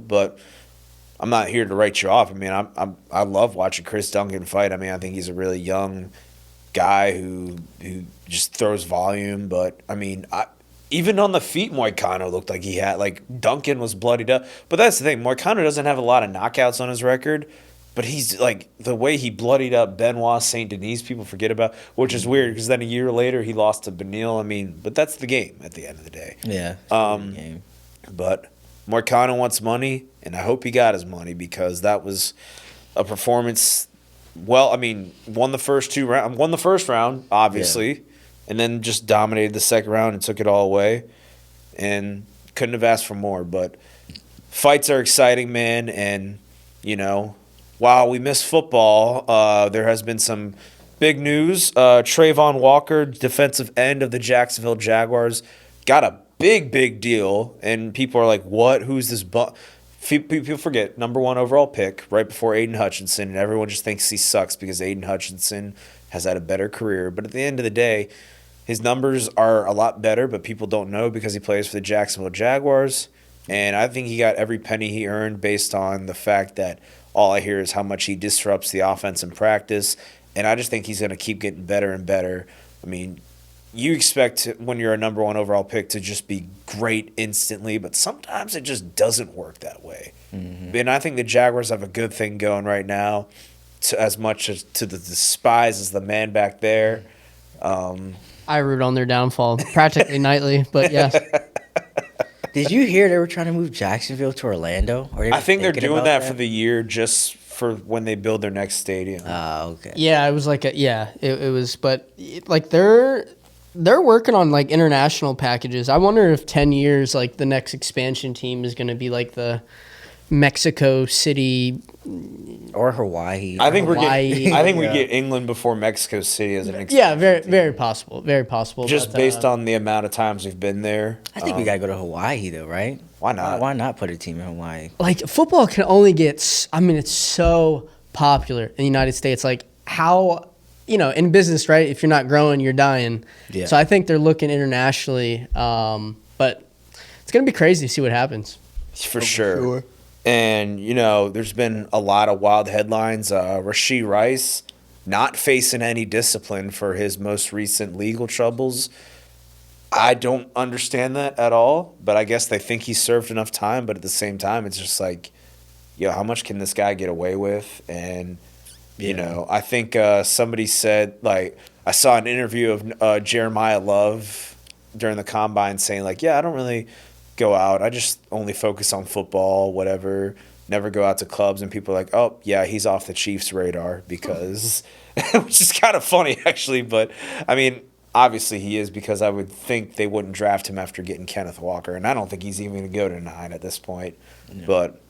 but I'm not here to write you off. I mean, I love watching Chris Duncan fight. I mean, I think he's a really young guy who just throws volume, but I mean, even on the feet, Moicano looked like he had, like, Duncan was bloodied up. But that's the thing, Moicano doesn't have a lot of knockouts on his record, but he's like, the way he bloodied up Benoit Saint Denis, people forget about, which is weird because then a year later he lost to Benil. I mean, but that's the game at the end of the day. Yeah. Game. But Moicano wants money, and I hope he got his money because that was a performance. Well, I mean, won the first round, obviously, and then just dominated the second round and took it all away, and couldn't have asked for more. But fights are exciting, man, and while we miss football, there has been some big news. Trayvon Walker, defensive end of the Jacksonville Jaguars, got a big deal, and people are like, "What? Who's this?" People forget, number 1 overall pick right before Aiden Hutchinson, and everyone just thinks he sucks because Aiden Hutchinson has had a better career. But at the end of the day, his numbers are a lot better, but people don't know because he plays for the Jacksonville Jaguars. And I think he got every penny he earned based on the fact that all I hear is how much he disrupts the offense in practice. And I just think he's going to keep getting better and better. I mean, you expect when you're a number 1 overall pick to just be great instantly, but sometimes it just doesn't work that way. And I think the Jaguars have a good thing going right now, as much as to the despise as the man back there. I root on their downfall practically nightly, but yes. Did you hear they were trying to move Jacksonville to Orlando? Or they I were think they're thinking doing about that for the year just for when they build their next stadium. Okay. Yeah, it was like it was, but like they're working on like international packages. I wonder if 10 years, like the next expansion team is going to be like the Mexico City. Or Hawaii. I think Hawaii. we get England before Mexico City as an expansion. Yeah, very possible. Very possible. Just but, based on the amount of times we've been there. I think we gotta go to Hawaii though, right? Why not? Why not put a team in Hawaii? like football can only get. I mean, it's so popular in the United States. Like how, in business, right? If you're not growing, you're dying. Yeah. So I think they're looking internationally. But it's gonna be crazy to see what happens. For sure. And, there's been a lot of wild headlines. Rashid Rice not facing any discipline for his most recent legal troubles. I don't understand that at all, but I guess they think he served enough time. But at the same time, it's just like, how much can this guy get away with? And, I think somebody said, like, I saw an interview of Jeremiah Love during the Combine saying, like, I don't really go out. I just only focus on football, whatever. Never go out to clubs. And people are like, oh, yeah, he's off the Chiefs' radar because, which is kind of funny, actually. But, I mean, obviously he is because I would think they wouldn't draft him after getting Kenneth Walker. And I don't think he's even going to go to 9 at this point. Yeah. But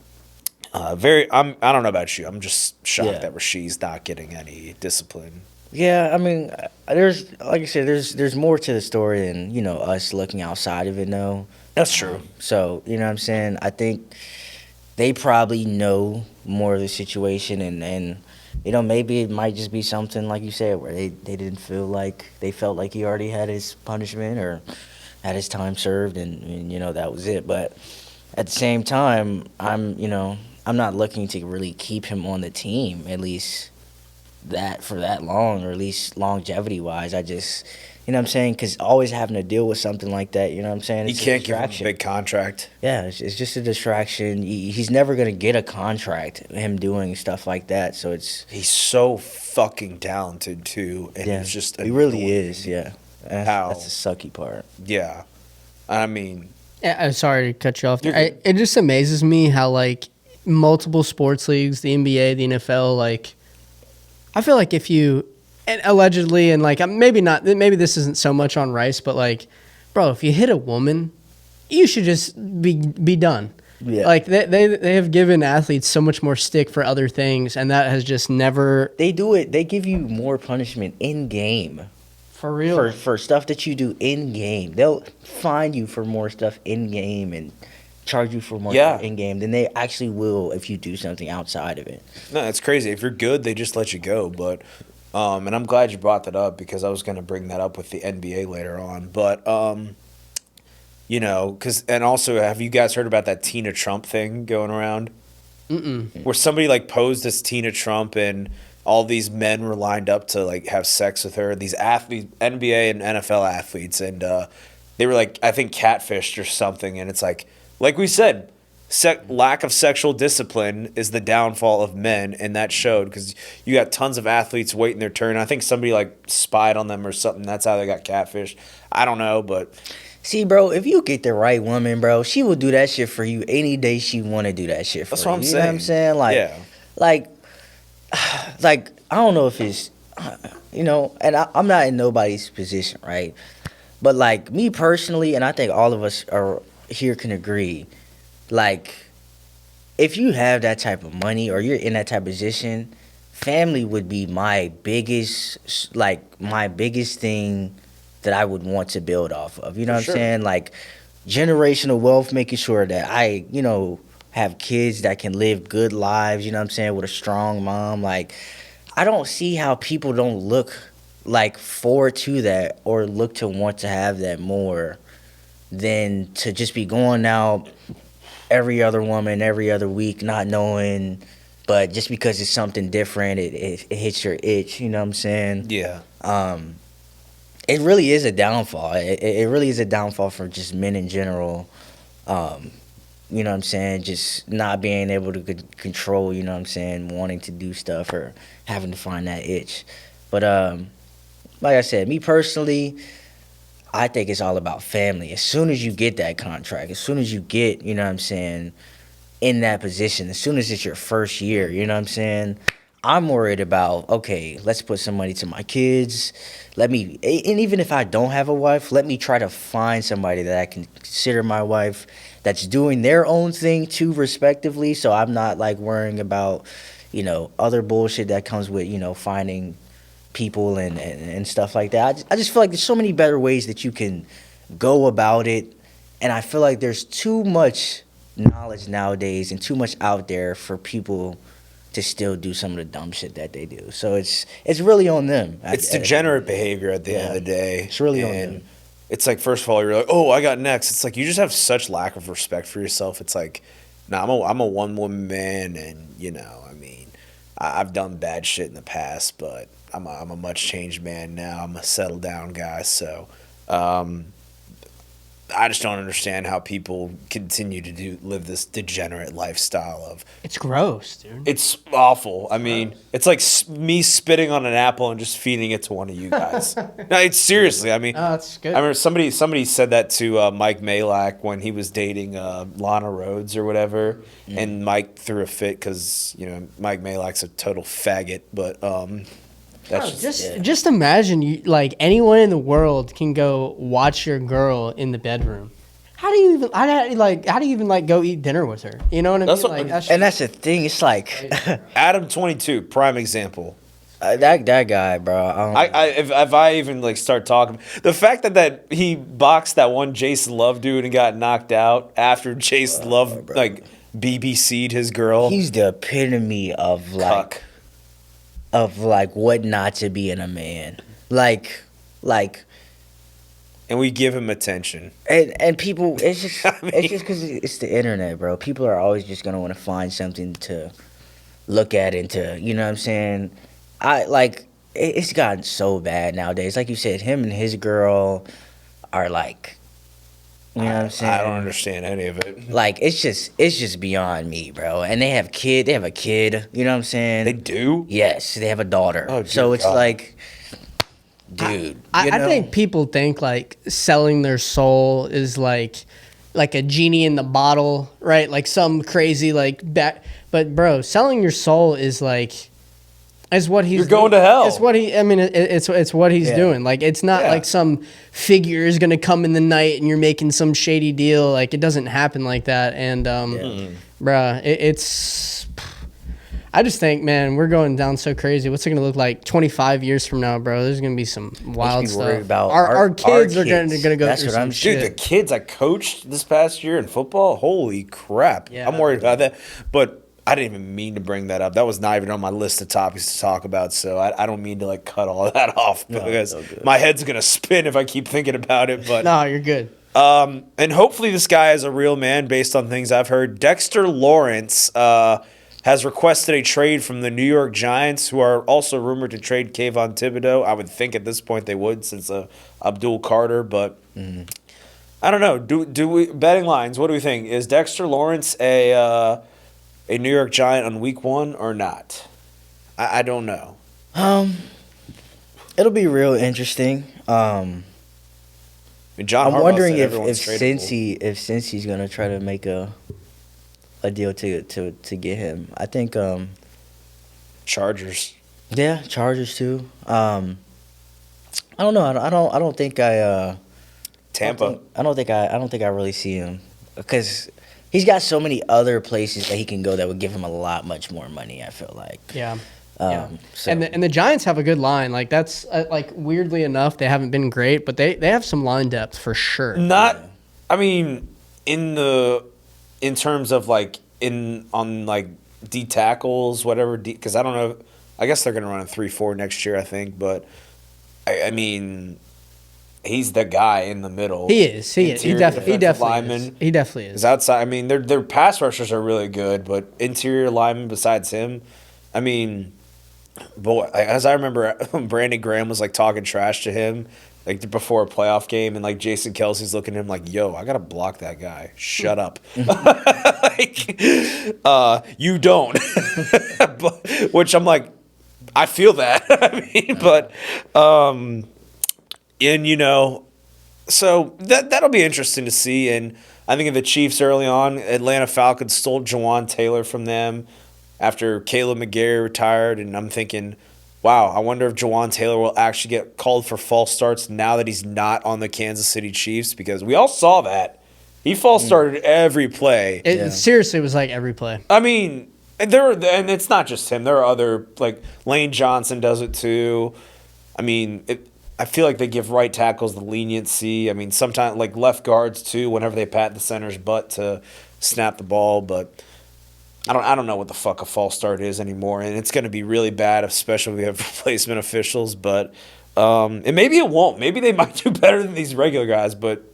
I don't know about you. I'm just shocked that Rashid's not getting any discipline. Yeah, I mean, there's, like I said, there's more to the story than, us looking outside of it, though. That's true. So, you know what I'm saying? I think they probably know more of the situation and maybe it might just be something, like you said, where they didn't feel like, they felt like he already had his punishment or had his time served and that was it. But at the same time, I'm not looking to really keep him on the team, at least that for that long, or at least longevity-wise. I just... You know what I'm saying? Because always having to deal with something like that, you know what I'm saying? It's can't give him a big contract. Yeah, it's just a distraction. He's never going to get a contract, him doing stuff like that. So he's so fucking talented, too. And it's just he really is, yeah. That's the sucky part. Yeah. I mean... I'm sorry to cut you off there. It just amazes me how, like, multiple sports leagues, the NBA, the NFL, like... I feel like if you... And allegedly, and like maybe this isn't so much on Rice, but like, bro, if you hit a woman, you should just be done. Yeah. Like they have given athletes so much more stick for other things, and that has just never. They do it. They give you more punishment in game. For real. For stuff that you do in game, they'll fine you for more stuff in game and charge you for more stuff in game than they actually will if you do something outside of it. No, it's crazy. If you're good, they just let you go, but. And I'm glad you brought that up because I was going to bring that up with the NBA later on. But, and also, have you guys heard about that Tina Trump thing going around? Mm-mm. Where somebody, like, posed as Tina Trump and all these men were lined up to, like, have sex with her. These athletes, NBA and NFL athletes. And they were, like, I think catfished or something. And it's like we said, lack of sexual discipline is the downfall of men, and that showed because you got tons of athletes waiting their turn. I think somebody like spied on them or something. That's how they got catfished. I don't know, but see, bro, if you get the right woman, bro, she will do that shit for you any day she want to do that shit for you. That's what I'm saying. You know what I'm saying? Like, like I don't know if it's, and I'm not in nobody's position, right? But like me personally, and I think all of us are here can agree. Like, if you have that type of money or you're in that type of position, family would be my biggest thing that I would want to build off of. You know what I'm saying? Like, generational wealth, making sure that I, have kids that can live good lives, you know what I'm saying, with a strong mom. Like, I don't see how people don't look, like, forward to that or look to want to have that more than to just be going out every other woman, every other week, not knowing, but just because it's something different, it hits your itch, you know what I'm saying? Yeah. It really is a downfall. It really is a downfall for just men in general. You know what I'm saying? Just not being able to control, you know what I'm saying, wanting to do stuff or having to find that itch. But like I said, me personally, I think it's all about family. As soon as you get that contract, as soon as you get, you know what I'm saying, in that position, as soon as it's your first year, you know what I'm saying, I'm worried about, okay, let's put some money to my kids. And even if I don't have a wife, let me try to find somebody that I can consider my wife that's doing their own thing too, respectively. So I'm not like worrying about, you know, other bullshit that comes with, you know, finding people and stuff like that. I just feel like there's so many better ways that you can go about it. And I feel like there's too much knowledge nowadays and too much out there for people to still do some of the dumb shit that they do. So it's really on them. It's degenerate behavior at the end of the day. It's really on them. It's like, first of all, you're like, oh, I got next. It's like you just have such lack of respect for yourself. It's like, no, I'm a one-woman man, and, you know, I mean, I've done bad shit in the past, but I'm a much changed man now. I'm a settled down guy. So I just don't understand how people continue to live this degenerate lifestyle of. It's gross, dude. It's awful. I mean, it's like me spitting on an apple and just feeding it to one of you guys. No, it's seriously. I mean, that's good. I remember somebody said that to Mike Malak when he was dating Lana Rhoades or whatever, and Mike threw a fit because, you know, Mike Malak's a total faggot, but. That's Just imagine you, like, anyone in the world can go watch your girl in the bedroom. How do you even go eat dinner with her? You know what I mean? That's the thing. It's like Adam 22, prime example. That guy, bro. If I even like start talking, the fact that he boxed that one Jason Love dude and got knocked out after Jason Love like BBC'd his girl. He's the epitome of like. Of like what not to be in a man, like, and we give him attention, and people. It's just it's just because it's the internet, bro. People are always just gonna want to find something to look at and to, you know what I'm saying. It's gotten so bad nowadays. Like you said, him and his girl are like. You know what I'm saying? I don't understand any of it. Like, it's just beyond me, bro. And they have a kid. You know what I'm saying? They do? Yes, they have a daughter. Oh, so it's God. Like, dude. I think people think like selling their soul is like a genie in the bottle, right? Like some crazy like that. But bro, selling your soul is like. Is what he's. You're going to hell. It's what he. I mean, it's what he's doing. Like, it's not like some figure is gonna come in the night and you're making some shady deal. Like, it doesn't happen like that. And bruh, it's. I just think, man, we're going down so crazy. What's it gonna look like 25 years from now, bro? There's gonna be some wild stuff. About our kids are gonna go That's through what some I'm shit. Dude, the kids I coached this past year in football, holy crap! Yeah. I'm worried about that, but. I didn't even mean to bring that up. That was not even on my list of topics to talk about, so I don't mean to like cut all of that off because my head's gonna spin if I keep thinking about it. But no, you're good. And hopefully this guy is a real man based on things I've heard. Dexter Lawrence has requested a trade from the New York Giants, who are also rumored to trade Kayvon Thibodeau. I would think at this point they would, since Abdul Carter, but I don't know. Do we betting lines? What do we think? Is Dexter Lawrence a New York Giant on week 1 or not? I don't know. It'll be real interesting. I mean, John I'm Harbaugh wondering said if everyone's tradable. Cincy's gonna try to make a deal to get him. I think Chargers. Yeah, Chargers too. I don't know. I don't think Tampa. I don't think I really see him because. He's got so many other places that he can go that would give him much more money, I feel like. Yeah. So. And the Giants have a good line. Like, that's like, weirdly enough, they haven't been great, but they have some line depth for sure. I mean, in terms of like on like D tackles, whatever. Because I don't know. I guess they're gonna run a 3-4 next year, I think. But I mean. He's the guy in the middle. He is. He definitely is. He definitely is. Because outside, I mean, their pass rushers are really good, but interior linemen besides him, I mean, boy, as I remember, Brandon Graham was like talking trash to him like before a playoff game, and like Jason Kelsey's looking at him like, "Yo, I gotta block that guy. Shut up." Like, you don't. Which I'm like, I feel that. I mean, but. And, you know, So that'll be interesting to see. And I think of the Chiefs early on, Atlanta Falcons stole Jawan Taylor from them after Caleb McGarry retired. And I'm thinking, wow, I wonder if Jawan Taylor will actually get called for false starts now that he's not on the Kansas City Chiefs, because we all saw that. He false started every play. It seriously was like every play. I mean, and it's not just him. There are other, like Lane Johnson does it too. I mean, I feel like they give right tackles the leniency. I mean, sometimes like left guards too, whenever they pat the center's butt to snap the ball. But I don't know what the fuck a false start is anymore, and it's going to be really bad, especially if we have replacement officials. But and maybe it won't. Maybe they might do better than these regular guys. But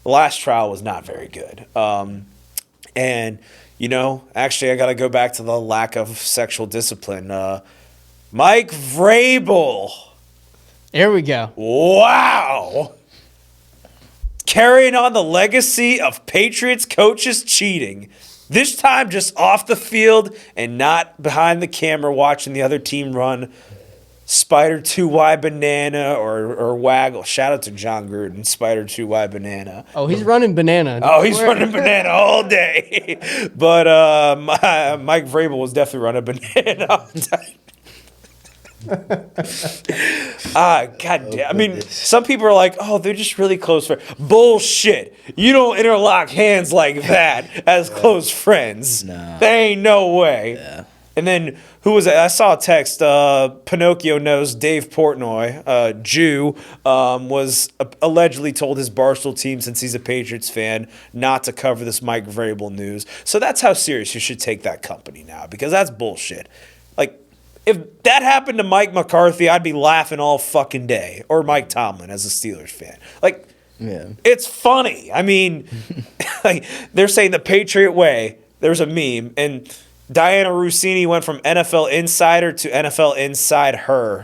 the last trial was not very good. And actually, I got to go back to the lack of sexual discipline. Mike Vrabel. There we go. Wow. Carrying on the legacy of Patriots coaches cheating. This time just off the field and not behind the camera watching the other team run Spider 2Y banana or waggle. Shout out to John Gruden, Spider 2Y banana. Oh, he's running banana. Oh, he's running banana all day. But Mike Vrabel was definitely running banana all the time. God damn. I mean, some people are like, oh, they're just really close friends. Bullshit. You don't interlock hands like that as close friends. No. There ain't no way. Yeah. And then, who was it? I saw a text. Pinocchio knows Dave Portnoy, Jew, was allegedly told his Barstool team, since he's a Patriots fan, not to cover this Mike Vrabel news. So that's how serious you should take that company now, because that's bullshit. Like, if that happened to Mike McCarthy, I'd be laughing all fucking day. Or Mike Tomlin as a Steelers fan. Like, It's funny. I mean, like, they're saying the Patriot way. There's a meme. And Diana Russini went from NFL Insider to NFL Inside Her.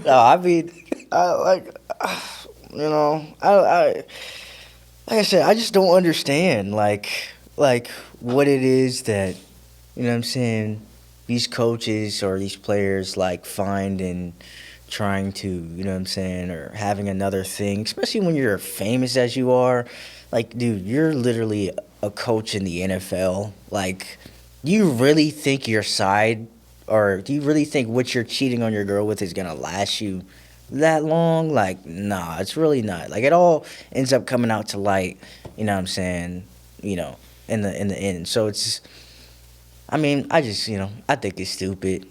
No, I mean, like I said, I just don't understand, like what it is that, what I'm saying, these coaches or these players like find in trying to, what I'm saying, or having another thing, especially when you're famous as you are. Like, dude, you're literally a coach in the NFL. Like, do you really think your side, or do you really think what you're cheating on your girl with is gonna last you that long? Like, nah, it's really not. Like, it all ends up coming out to light, what I'm saying, in the end. So it's, I mean, I just, I think it's stupid,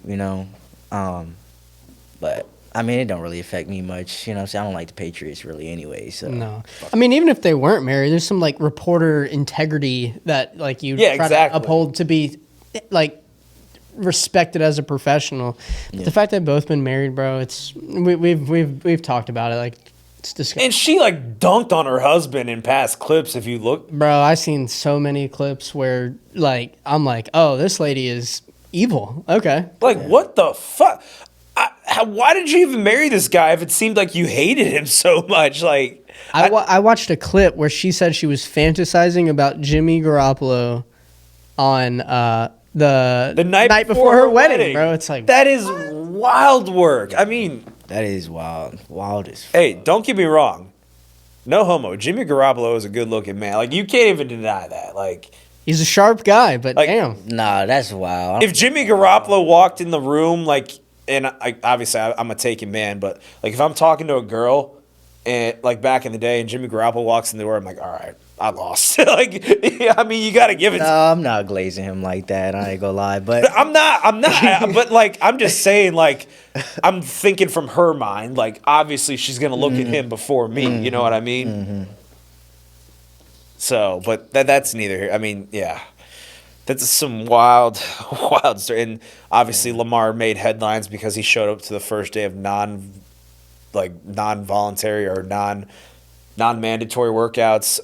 but I mean, it don't really affect me much, what I'm saying. I don't like the Patriots really anyway, so. No. I mean, even if they weren't married, there's some like reporter integrity that like you try to uphold to be like respected as a professional. But the fact they've both been married, bro, it's we've talked about it, like it's disgusting. And she like dunked on her husband in past clips. If you look, bro, I've seen so many clips where like I'm like, oh, this lady is evil. Okay, like what the fuck? Why did you even marry this guy if it seemed like you hated him so much? Like, I watched a clip where she said she was fantasizing about Jimmy Garoppolo on the night before her wedding, bro. It's like, that is wild work. I mean, that is wild as fuck. Hey, don't get me wrong, no homo. Jimmy Garoppolo is a good looking man. Like, you can't even deny that. Like, he's a sharp guy, but like, damn, nah, that's wild. If Jimmy Garoppolo walked in the room, like, and obviously I'm a taken man, but like if I'm talking to a girl and like back in the day and Jimmy Garoppolo walks in the door, I'm like, all right, I lost. Like, I mean, you got to give it. No, I'm not glazing him like that. I ain't gonna lie, but I'm not. But like, I'm just saying, like, I'm thinking from her mind. Like, obviously, she's gonna look at him before me. You know what I mean? So, but that's neither here. I mean, yeah. That's some wild story. And obviously Lamar made headlines because he showed up to the first day of non-voluntary or non-mandatory workouts,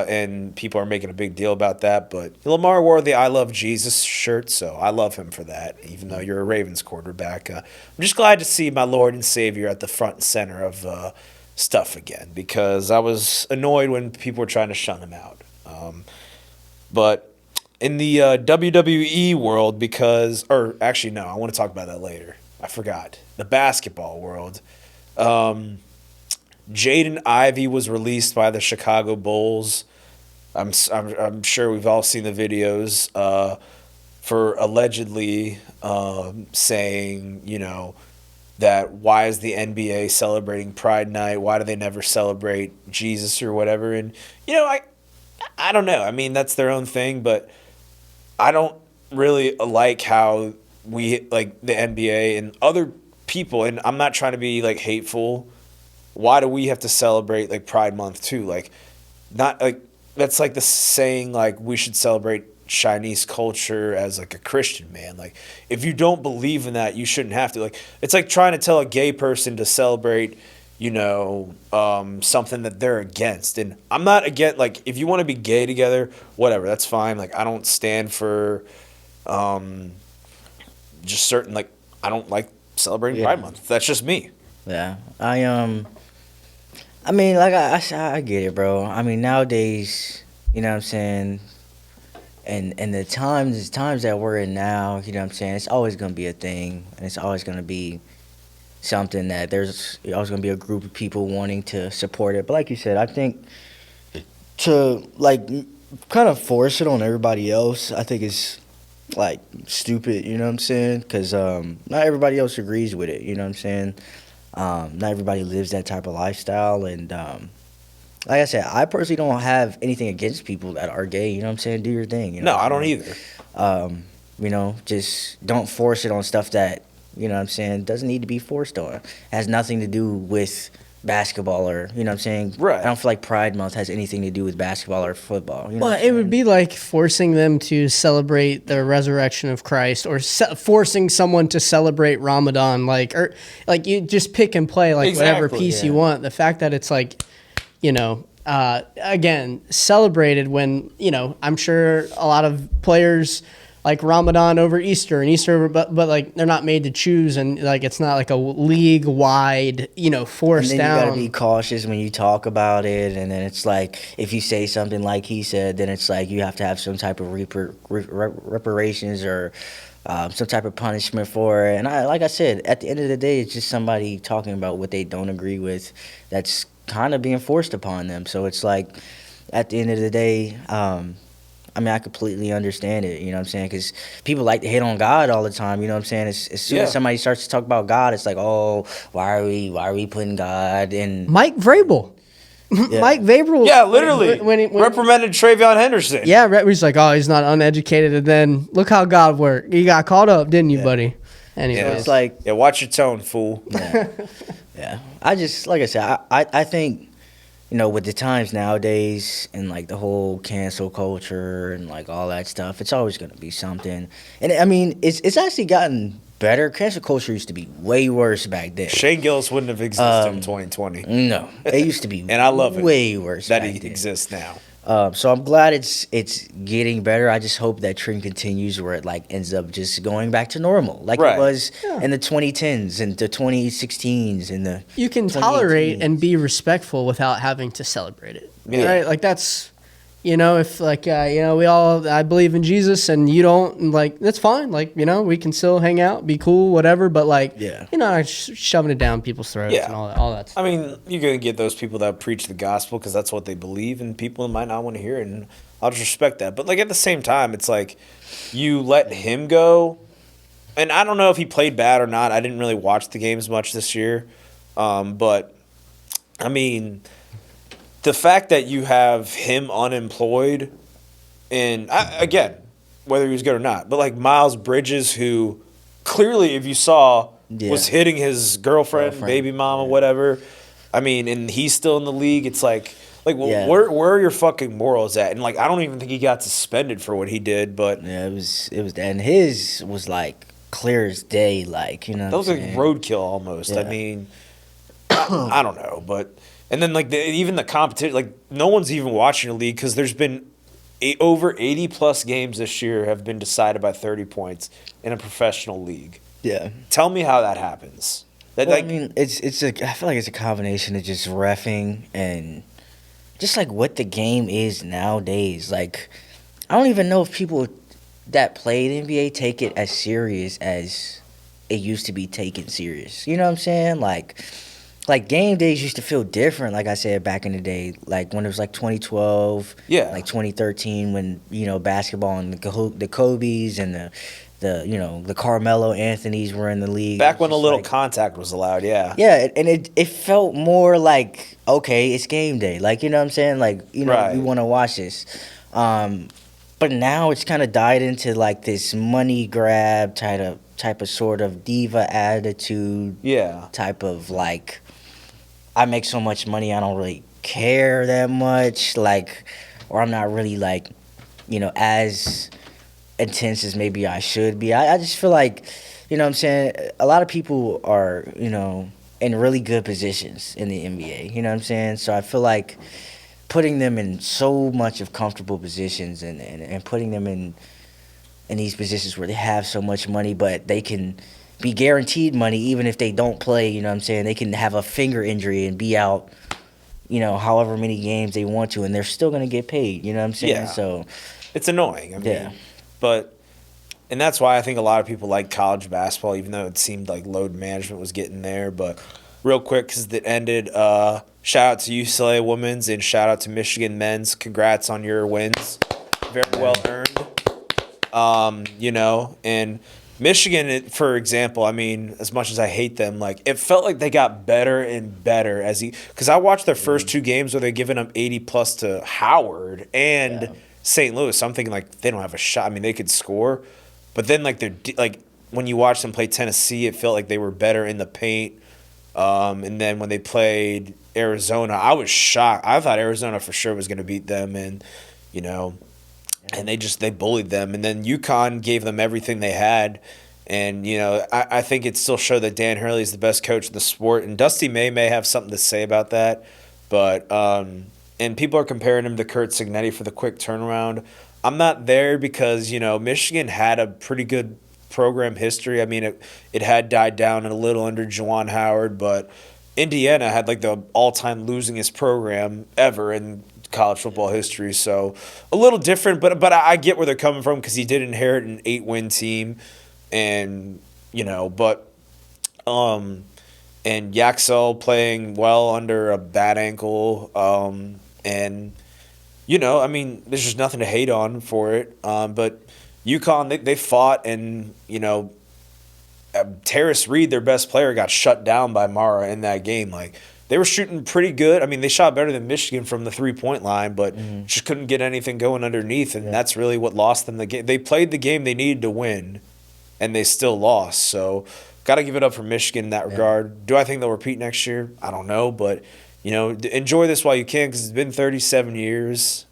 and people are making a big deal about that. But Lamar wore the I Love Jesus shirt, so I love him for that, even though you're a Ravens quarterback. I'm just glad to see my Lord and Savior at the front and center of stuff again, because I was annoyed when people were trying to shun him out. But in the WWE world, I want to talk about that later. I forgot. The basketball world. Jaden Ivey was released by the Chicago Bulls. I'm sure we've all seen the videos for allegedly saying, that why is the NBA celebrating Pride Night? Why do they never celebrate Jesus or whatever? And, I don't know. I mean, that's their own thing, but I don't really like how we, like, the NBA and other people, and I'm not trying to be, like, hateful. Why do we have to celebrate, like, Pride Month, too? Like, not, like, that's like the saying, like, we should celebrate Chinese culture as, like, a Christian, man. Like, if you don't believe in that, you shouldn't have to. Like, it's like trying to tell a gay person to celebrate, something that they're against. And I'm not against, like, if you want to be gay together, whatever, that's fine. Like, I don't stand for just certain, like, I don't like celebrating Pride Month. That's just me. Yeah. I mean, like, I get it, bro. I mean, nowadays, you know what I'm saying, and the times that we're in now, you know what I'm saying, it's always going to be a thing, and it's always going to be something that there's always going to be a group of people wanting to support it. But like you said, I think to, like, kind of force it on everybody else, I think is, like, stupid, you know what I'm saying? Because not everybody else agrees with it, you know what I'm saying? Not everybody lives that type of lifestyle, and like I said, I personally don't have anything against people that are gay, you know what I'm saying? Do your thing. You know No, I don't either. Just don't force it on stuff that, you know what I'm saying, doesn't need to be forced on. It has nothing to do with basketball or, you know what I'm saying? Right. I don't feel like Pride Month has anything to do with basketball or football. You know Well, it would be like forcing them to celebrate the resurrection of Christ, or forcing someone to celebrate Ramadan, like you just pick and play, like, Exactly, whatever piece you want. The fact that it's like, again, celebrated when, I'm sure a lot of players like Ramadan over Easter and Easter over, but like they're not made to choose, and like it's not like a league wide, forced and then down. You gotta be cautious when you talk about it, and then it's like if you say something like he said, then it's like you have to have some type of reparations or some type of punishment for it. And like I said, at the end of the day, it's just somebody talking about what they don't agree with that's kind of being forced upon them. So it's like at the end of the day, I mean, I completely understand it, you know what I'm saying? Because people like to hate on God all the time, you know what I'm saying? As soon as somebody starts to talk about God, it's like, oh, why are we putting God in? Mike Vrabel. Yeah. Mike Vrabel. Yeah, literally. When reprimanded Travion Henderson. Yeah, he's like, oh, he's not uneducated. And then look how God worked. You got caught up, didn't you, buddy? Anyway. Yeah, it's like... Yeah, watch your tone, fool. Yeah. I just, like I said, I think... with the times nowadays and, like, the whole cancel culture and, like, all that stuff, it's always going to be something. And, I mean, it's actually gotten better. Cancel culture used to be way worse back then. Shane Gillis wouldn't have existed in 2020. No. It used to be and I love it way worse that back he then. exists now. So I'm glad it's getting better. I just hope that trend continues where it, like, ends up just going back to normal, like it was in the 2010s and the 2016s and the. You can tolerate and be respectful without having to celebrate it, right? Like that's, if like we all, I believe in Jesus and you don't, and like that's fine. Like we can still hang out, be cool, whatever. But like shoving it down people's throats and all that stuff. I mean, you're gonna get those people that preach the gospel because that's what they believe, and people might not want to hear it, and I'll just respect that. But like at the same time, it's like you let him go, and I don't know if he played bad or not. I didn't really watch the games much this year, but I mean. The fact that you have him unemployed, and again, whether he was good or not, but like Miles Bridges, who clearly, if you saw, was hitting his girlfriend, baby mama, whatever. I mean, and he's still in the league. It's like where are your fucking morals at? And like, I don't even think he got suspended for what he did. But it was, and his was like clear as day, like that was like roadkill almost. Yeah. I mean, I don't know, but. And then, like, even the competition, like, no one's even watching the league because there's been over 80-plus games this year have been decided by 30 points in a professional league. Yeah. Tell me how that happens. I mean, I feel like it's a combination of just reffing and just, like, what the game is nowadays. Like, I don't even know if people that play the NBA take it as serious as it used to be taken serious. You know what I'm saying? Like... like game days used to feel different. Like I said back in the day, like when it was like 2012, like 2013, when basketball and the Kobe's and the Carmelo Anthony's were in the league. Back when a little contact was allowed, Yeah, and it felt more like, okay, it's game day. Like, you know what I'm saying? Like, Right. we want to watch this. But now it's kind of died into like this money grab type of sort of diva attitude. Yeah. Type of like, I make so much money, I don't really care that much. Like, or I'm not really like, as intense as maybe I should be. I just feel like, you know what I'm saying, a lot of people are, in really good positions in the NBA. You know what I'm saying? So I feel like putting them in so much of comfortable positions and putting them in these positions where they have so much money, but they can be guaranteed money even if they don't play, you know what I'm saying? They can have a finger injury and be out, however many games they want to, and they're still going to get paid, you know what I'm saying? Yeah. So it's annoying. I mean, yeah. And that's why I think a lot of people like college basketball, even though it seemed like load management was getting there. But real quick, because it ended, shout out to UCLA women's and shout out to Michigan men's. Congrats on your wins. Very well earned. And Michigan, for example, I mean, as much as I hate them, like it felt like they got better and better because I watched their first two games where they're giving up 80+ to Howard and St. Louis. So I'm thinking like they don't have a shot. I mean, they could score, but then like when you watch them play Tennessee, it felt like they were better in the paint. And then when they played Arizona, I was shocked. I thought Arizona for sure was going to beat them, and and they bullied them. And then UConn gave them everything they had. And, I think it still showed that Dan Hurley is the best coach in the sport. And Dusty may have something to say about that. But, and people are comparing him to Kurt Signetti for the quick turnaround. I'm not there because, Michigan had a pretty good program history. I mean, it had died down a little under Juwan Howard, but Indiana had like the all-time losingest program ever in college football history. So a little different, but I get where they're coming from because he did inherit an 8-win team, and and Yaxel playing well under a bad ankle, and I mean, there's just nothing to hate on for it. But UConn, they fought, and Terrace Reed, their best player, got shut down by Mara in that game. Like, they were shooting pretty good. I mean, they shot better than Michigan from the 3-point line, but just couldn't get anything going underneath, and that's really what lost them the game. They played the game they needed to win, and they still lost. So, got to give it up for Michigan in that regard. Do I think they'll repeat next year? I don't know, but enjoy this while you can because it's been 37 years.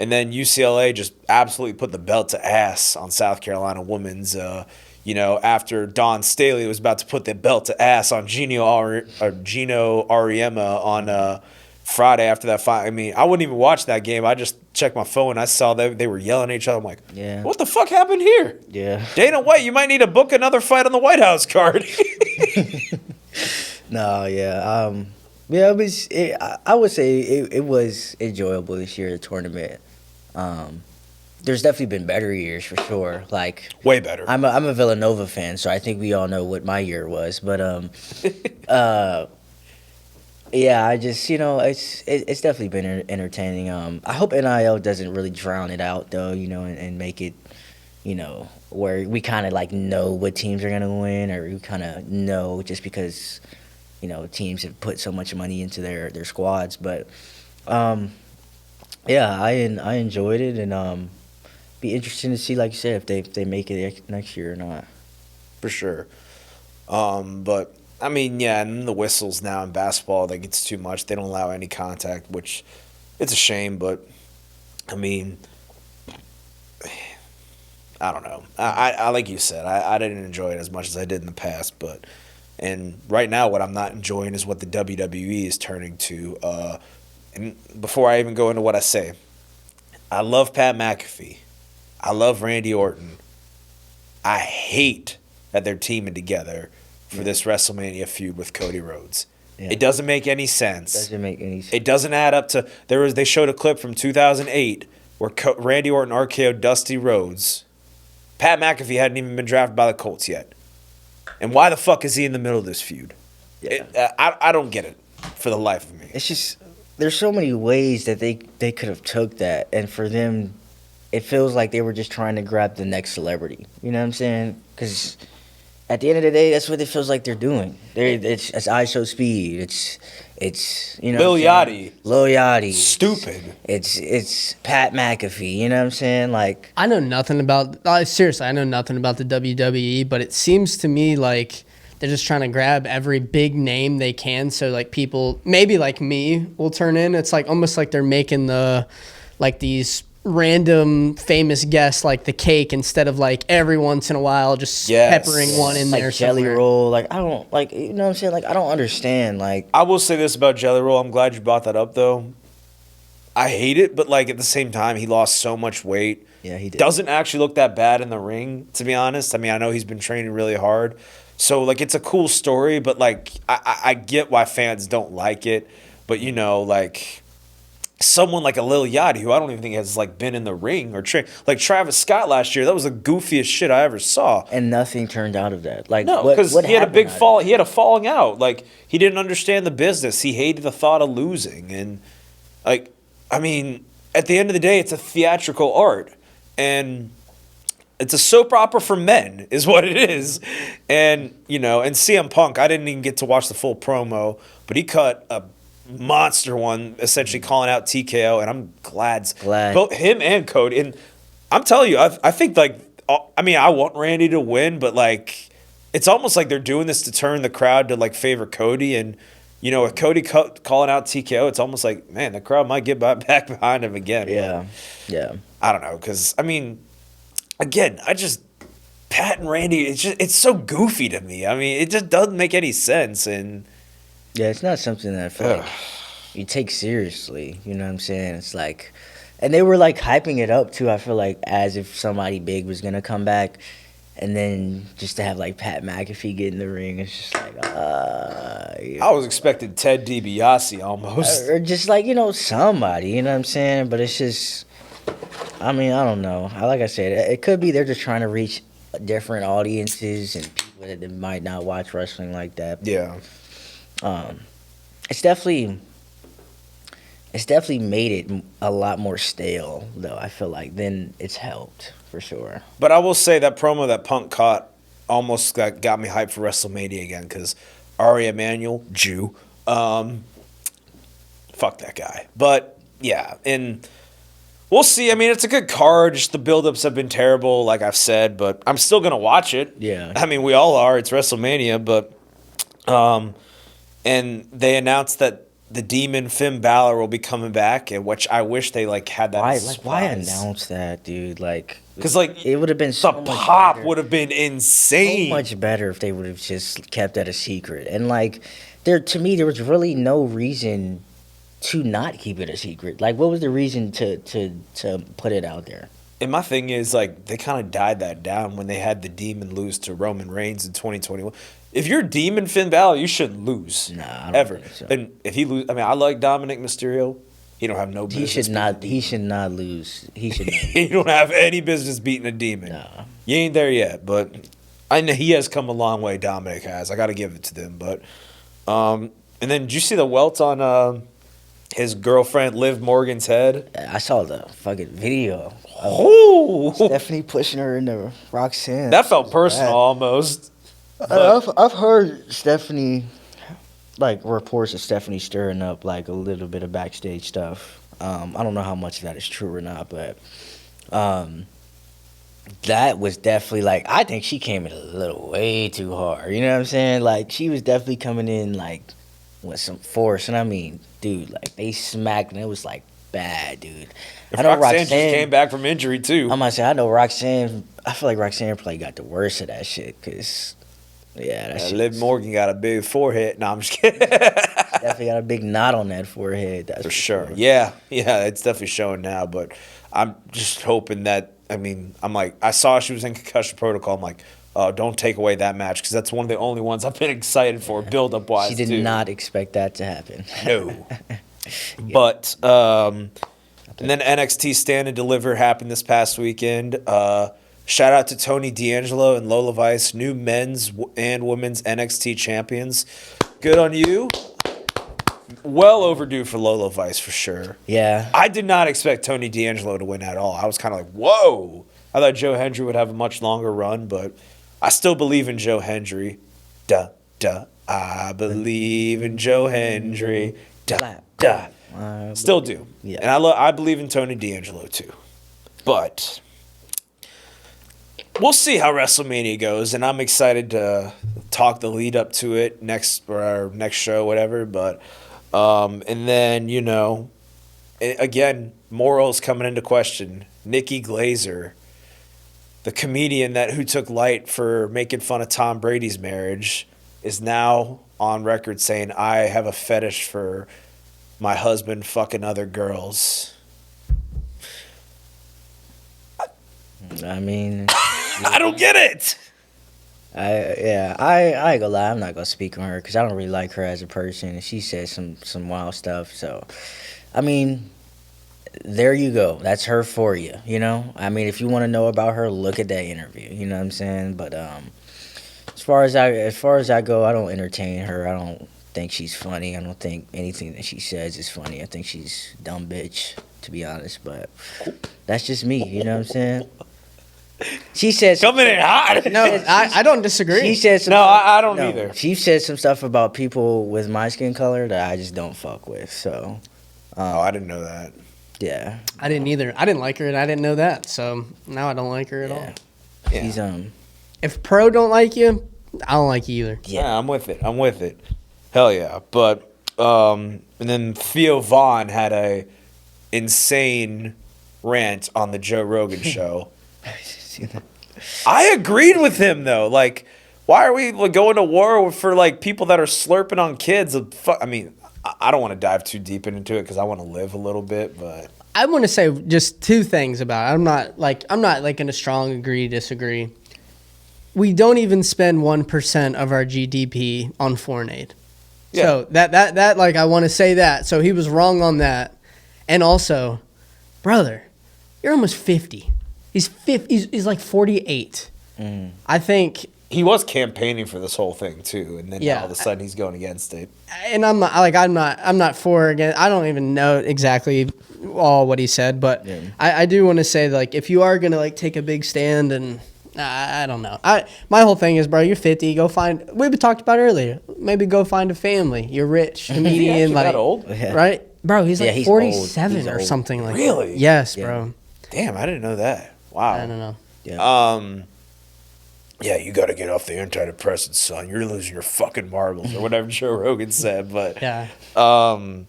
And then UCLA just absolutely put the belt to ass on South Carolina women's. After Dawn Staley was about to put the belt to ass on Gino Auriemma on Friday after that fight. I mean, I wouldn't even watch that game. I just checked my phone. I saw they were yelling at each other. I'm like, what the fuck happened here? Yeah. Dana White, you might need to book another fight on the White House card. No, yeah. Yeah, I would say it was enjoyable this year, the tournament. There's definitely been better years for sure. Like, way better. I'm a Villanova fan, so I think we all know what my year was. But yeah, I just it's definitely been entertaining. I hope NIL doesn't really drown it out though, and make it, where we kind of like know what teams are gonna win, or we kind of know just because teams have put so much money into their squads. But yeah, I enjoyed it, and be interesting to see, like you said, if they make it next year or not. For sure. But I mean, yeah, and the whistles now in basketball, that gets too much. They don't allow any contact, which it's a shame. But I mean, I don't know. I like you said, I didn't enjoy it as much as I did in the past. And right now, what I'm not enjoying is what the WWE is turning to. And before I even go into what I say, I love Pat McAfee. I love Randy Orton. I hate that they're teaming together for this WrestleMania feud with Cody Rhodes. Yeah. It doesn't make any sense. It doesn't add up to. They showed a clip from 2008 where Randy Orton RKO'd Dusty Rhodes. Pat McAfee hadn't even been drafted by the Colts yet. And why the fuck is he in the middle of this feud? Yeah. I don't get it for the life of me. It's just there's so many ways that they could have took that, and for them, it feels like they were just trying to grab the next celebrity. You know what I'm saying? Because at the end of the day, that's what it feels like they're doing. It's I Show Speed. It's you know Lil Yachty. Lil Yachty. Stupid. It's Pat McAfee. You know what I'm saying? Like I know nothing about. Seriously, I know nothing about the WWE, but it seems to me like they're just trying to grab every big name they can. So like people, maybe like me, will turn in. It's like almost like they're making these random famous guests like the cake instead of like every once in a while just peppering one in like there Jelly somewhere. Roll. Like I don't like you know what I'm saying? Like I don't understand. Like I will say this about Jelly Roll. I'm glad you brought that up, though. I hate it, but like at the same time, he lost so much weight. Yeah, he did. Doesn't actually look that bad in the ring, to be honest. I mean, I know he's been training really hard. So, like, it's a cool story, but, like, I get why fans don't like it. But, you know, like, someone like a Lil Yachty, who I don't even think has, like, been in the ring or trained. Like, Travis Scott last year, that was the goofiest shit I ever saw. And nothing turned out of that. Like No, because he had a big fall. He had a falling out. Like, he didn't understand the business. He hated the thought of losing. And, like, I mean, at the end of the day, it's a theatrical art. And it's a soap opera for men is what it is. And, you know, and CM Punk, I didn't even get to watch the full promo, but he cut a monster one, essentially calling out TKO, and I'm glad. Both him and Cody. And I'm telling you, I think, like, I mean, I want Randy to win, but, like, it's almost like they're doing this to turn the crowd to, like, favor Cody. And, you know, with Cody calling out TKO, it's almost like, man, the crowd might get back behind him again. Yeah, yeah. I don't know, because, I mean, again, Pat and Randy, it's so goofy to me. I mean, it just doesn't make any sense. And yeah, it's not something that I feel like you take seriously. You know what I'm saying? It's like, and they were like hyping it up too. I feel like as if somebody big was gonna come back, and then just to have like Pat McAfee get in the ring, it's just like, yeah. I was expecting Ted DiBiase almost, or just like, you know, somebody. You know what I'm saying? But it's just, I mean, I don't know. Like I said, it could be they're just trying to reach different audiences and people that might not watch wrestling like that. Yeah. It's definitely made it a lot more stale, though, I feel like, than it's helped, for sure. But I will say that promo that Punk caught almost got me hyped for WrestleMania again, because Ari Emanuel, Jew, fuck that guy. But, yeah, and we'll see. I mean, it's a good card. Just the build-ups have been terrible, like I've said, but I'm still going to watch it. Yeah. I mean, we all are. It's WrestleMania, but and they announced that the Demon Finn Balor will be coming back, and which I wish they like had that. Why announce that, dude? Like, because like it would have been so the much pop better. would have been insane. So much better if they would have just kept that a secret. And like, to me, there was really no reason to not keep it a secret. Like, what was the reason to put it out there? And my thing is, like, they kind of died that down when they had the Demon lose to Roman Reigns in 2021. If you're Demon Finn Balor, you shouldn't lose. Nah, I don't ever. think so. And if he lose, I mean, I like Dominic Mysterio. He don't have no business. He should not lose. He should not. He don't have any business beating a demon. Nah. You ain't there yet, but I know he has come a long way. Dominic has. I got to give it to them. But and then did you see the welt on his girlfriend Liv Morgan's head? I saw the fucking video. Oh, Stephanie pushing her into Roxanne. that felt personal almost. I've heard Stephanie, like reports of Stephanie stirring up like a little bit of backstage stuff. I don't know how much of that is true or not, but that was definitely like, I think she came in a little way too hard. You know what I'm saying? Like, she was definitely coming in like with some force, and I mean, dude, like they smacked, and it was like bad, dude. I know Roxanne just came back from injury too. I'm gonna say, I know Roxanne. I feel like Roxanne probably got the worst of that shit, cause yeah, that shit. Liv Morgan got a big forehead. No, I'm just kidding. Definitely got a big knot on that forehead. That's for sure. Yeah, it's definitely showing now. But I'm just hoping that. I mean, I'm like, I saw she was in concussion protocol. I'm like, don't take away that match, because that's one of the only ones I've been excited for, build up wise. She did not expect that to happen. No. But and then NXT Stand and Deliver happened this past weekend. Shout out to Tony D'Angelo and Lola Vice, new men's and women's NXT champions. Good on you. Well overdue for Lola Vice for sure. Yeah. I did not expect Tony D'Angelo to win at all. I was kind of like, whoa. I thought Joe Hendry would have a much longer run, but I still believe in Joe Hendry. Duh, duh. I believe in Joe Hendry. Duh, duh. Still do. Yeah. And I believe in Tony D'Angelo too. But we'll see how WrestleMania goes, and I'm excited to talk the lead up to it or our next show, whatever. But and then again, morals coming into question. Nikki Glazer, the comedian who took light for making fun of Tom Brady's marriage, is now on record saying, "I have a fetish for my husband fucking other girls." I mean, I don't get it. I ain't gonna lie. I'm not gonna speak on her because I don't really like her as a person. And she said some wild stuff. So, I mean, there you go. That's her for you. I mean, if you want to know about her, look at that interview. You know what I'm saying? But as far as I go, I don't entertain her. I don't think she's funny. I don't think anything that she says is funny. I think she's a dumb bitch, to be honest. But that's just me. You know what I'm saying? She said Coming in hot. No, I don't disagree. She said some No, I don't either. She said some stuff about people with my skin color that I just don't fuck with. So, I didn't know that. yeah. I didn't either. I didn't like her, and I didn't know that. So now I don't like her at all. Yeah. She's If Pro don't like you, I don't like you either. Yeah, I'm with it. Hell yeah. But and then Theo Vaughn had a insane rant on the Joe Rogan show. I agreed with him though. Like, why are we going to war for like people that are slurping on kids? I mean, I don't want to dive too deep into it because I want to live a little bit. But I want to say just two things about it. I'm not like in a strong agree disagree. We don't even spend 1% of our GDP on foreign aid. Yeah. So that like I want to say that. So he was wrong on that. And also, brother, you're almost 50. He's like 48. I think he was campaigning for this whole thing too, and then Yeah. all of a sudden he's going against it. and I'm not for or against. I don't even know exactly all what he said, but I do want to say like if you are gonna like take a big stand and I don't know. My whole thing is, bro, you're 50. Go find. We talked about earlier. Maybe go find a family. You're rich, comedian, like that old, right, bro? He's like he's 47 old. He's or old. something like Really? that. Yes, Yeah. bro. Damn, I didn't know that. Wow. I don't know. Yeah. Yeah, you got to get off the antidepressants, son. You're losing your fucking marbles, or whatever Joe Rogan said. But Yeah. and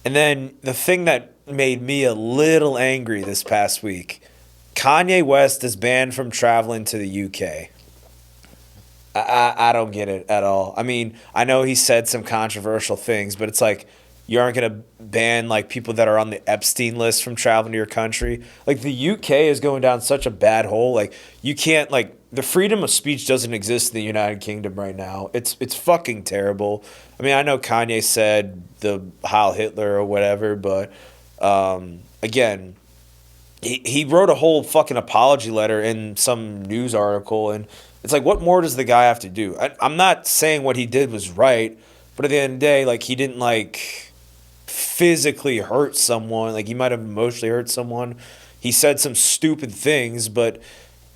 then the thing that made me a little angry this past week, Kanye West is banned from traveling to the UK. I don't get it at all. I mean, I know he said some controversial things, but it's like you aren't going to ban like people that are on the Epstein list from traveling to your country. Like the UK is going down such a bad hole. Like you can't like the freedom of speech doesn't exist in the United Kingdom right now. It's fucking terrible. I mean, I know Kanye said the Heil Hitler or whatever, but again, he wrote a whole fucking apology letter in some news article, and it's like, what more does the guy have to do? I'm not saying what he did was right, but at the end of the day, like he didn't like physically hurt someone. Like he might have emotionally hurt someone. He said some stupid things, but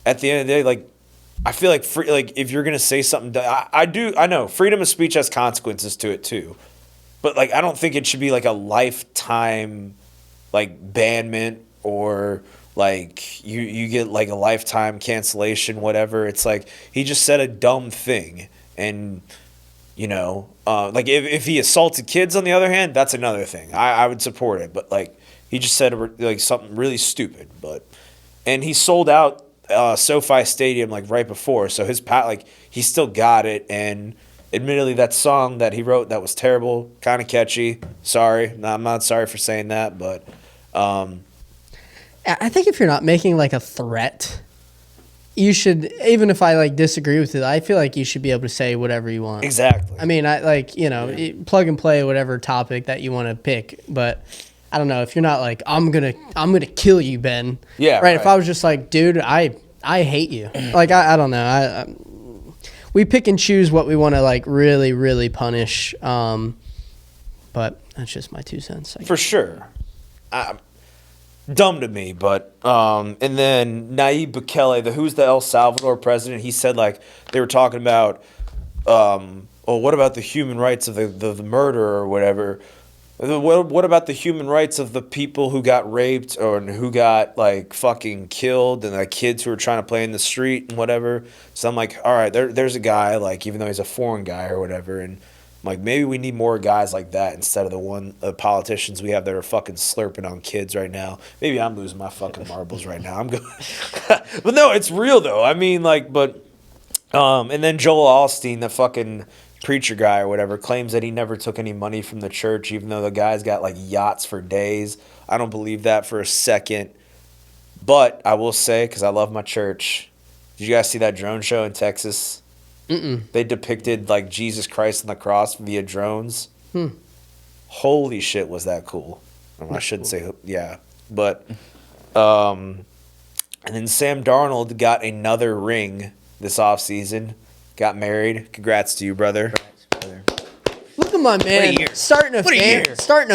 at the end of the day, like I feel like if you're gonna say something, I know freedom of speech has consequences to it too, but like I don't think it should be like a lifetime like banment or like you get like a lifetime cancellation, whatever. It's like he just said a dumb thing, and like if he assaulted kids on the other hand, that's another thing. I would support it, but like he just said like something really stupid. And he sold out SoFi Stadium like right before, so he still got it. And admittedly, that song that he wrote that was terrible, kind of catchy. Sorry, no, I'm not sorry for saying that, but I think if you're not making like a threat, you should, even if I like disagree with it, I feel like you should be able to say whatever you want. exactly. I mean, plug and play whatever topic that you want to pick, but I don't know if you're not like I'm gonna kill you, Ben. Yeah, Right. If right. I was just like, dude, I I hate you. Like, I don't know. We pick and choose what we want to, like, really, really punish. But that's just my 2 cents. For sure. Dumb to me, but and then Nayib Bukele, who's the El Salvador president, he said, like, they were talking about, what about the human rights of the murderer or whatever? What about the human rights of the people who got raped or who got, like, fucking killed, and the kids who were trying to play in the street and whatever? So I'm like, all right, there's a guy, like, even though he's a foreign guy or whatever, and I'm like, maybe we need more guys like that instead of the politicians we have that are fucking slurping on kids right now. Maybe I'm losing my fucking marbles right now. I'm going, but no, it's real though. I mean, like, and then Joel Osteen, the fucking preacher guy or whatever, claims that he never took any money from the church, even though the guy's got, like, yachts for days. I don't believe that for a second. But I will say, because I love my church, did you guys see that drone show in Texas? Mm-mm. They depicted, like, Jesus Christ on the cross via drones. Holy shit, was that cool. I shouldn't say, yeah. But, and then Sam Darnold got another ring this offseason. Got married. Congrats to you, brother. Look at my man starting a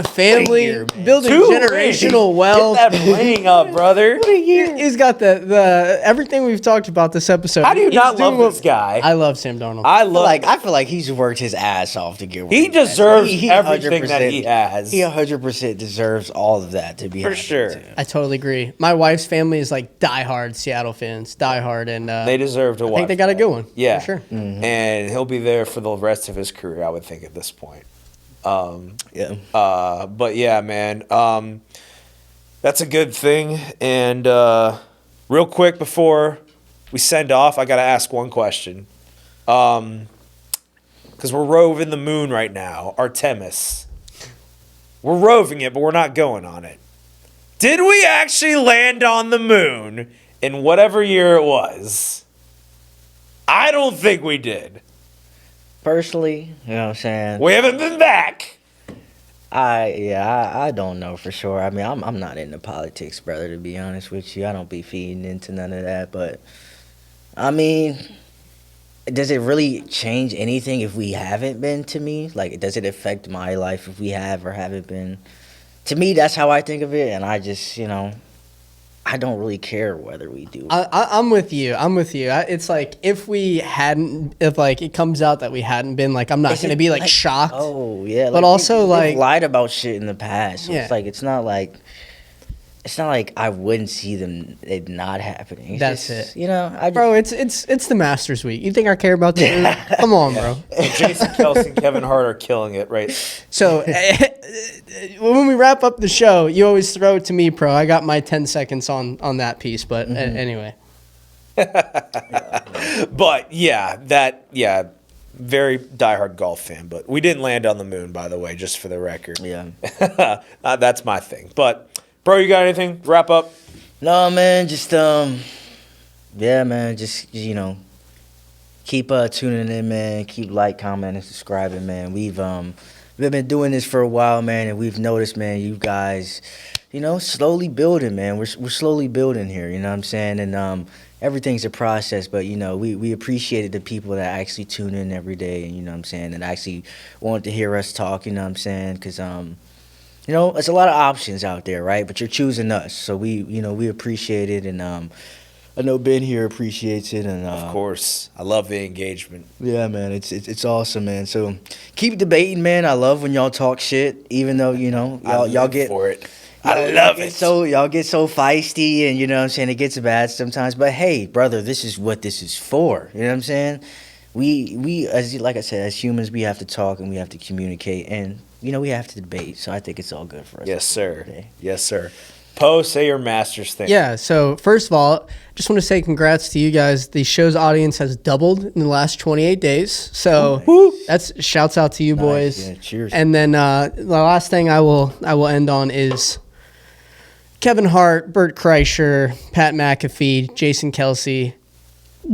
family, year, man. building 2 generational rings. wealth. Get that ring up, brother. He's got the everything we've talked about this episode. How do you He's not doing love this guy? I love Sam Darnold. I feel like he's worked his ass off to get where He he's at. deserves He everything that 100% he has. He 100% deserves all of that to be For happy sure. too. I totally agree. My wife's family is like diehard Seattle fans, diehard, and They deserve to watch. I think they got a good one. Yeah, for sure. And he'll be there for the rest of his career, I would think, at this point. Yeah. But yeah, man, that's a good thing. And real quick before we send off, I gotta ask one question. Because we're roving the moon right now, Artemis. We're roving it, but we're not going on it. Did we actually land on the moon in whatever year it was? I don't think we did. Personally, you know what I'm saying? We haven't been back. I don't know for sure. I mean, I'm not into politics, brother, to be honest with you. I don't be feeding into none of that, but I mean, does it really change anything if we haven't been, to me? Like, does it affect my life if we have or haven't been? To me, that's how I think of it, and I just, I don't really care whether we do. I'm with you. It's like if it comes out that we hadn't been, like, I'm not going to be like shocked. Oh yeah, but also we've like lied about shit in the past. So Yeah. it's not like I wouldn't see it not happening. That's it. Bro, it's the Masters week. You think I care about that? Come on, bro. Jason Kelce and Kevin Hart are killing it, right? So when we wrap up the show, you always throw it to me, pro. I got my 10 seconds on that piece, but anyway. But very diehard golf fan. But we didn't land on the moon, by the way, just for the record. Yeah. That's my thing. But bro, you got anything? Wrap up. No, man. Just yeah, man. Just keep tuning in, man. Keep commenting, subscribing, man. We've been doing this for a while, man, and we've noticed, man, you guys, slowly building, man. We're slowly building here. You know what I'm saying? And everything's a process, but we appreciated the people that actually tune in every day, and you know what I'm saying, and actually want to hear us talk. You know what I'm saying? Because there's a lot of options out there, right? But you're choosing us, so we appreciate it, and I know Ben here appreciates it, and Of course, I love the engagement. yeah, man, it's awesome, man. So keep debating, man. I love when y'all talk shit, even though y'all get for it. I love it. So y'all get so feisty, and you know what I'm saying, it gets bad sometimes. But hey, brother, this is what this is for. You know what I'm saying? We like I said, as humans, we have to talk and we have to communicate, and we have to debate. So I think it's all good for us. Yes, sir. Today. Yes, sir. Poe, say your Masters thing. Yeah, so first of all, just want to say congrats to you guys. The show's audience has doubled in the last 28 days. So that's shouts out to you boys. Yeah, cheers. And then the last thing I will end on is Kevin Hart, Bert Kreischer, Pat McAfee, Jason Kelce.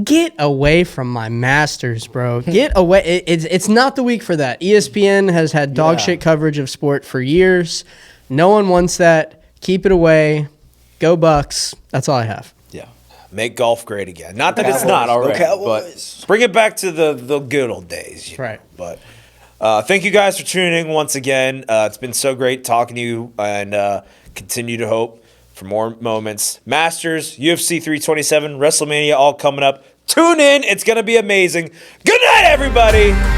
Get away from my Masters, bro. Get away. It's not the week for that. ESPN has had dog shit coverage of sport for years. No one wants that. Keep it away. Go Bucks. That's all I have. Yeah. Make golf great again. Not that it's not already, but bring it back to the good old days. You know? Right. But thank you guys for tuning in once again. It's been so great talking to you, and continue to hope for more moments. Masters, UFC 327, WrestleMania all coming up. Tune in. It's going to be amazing. Good night, everybody.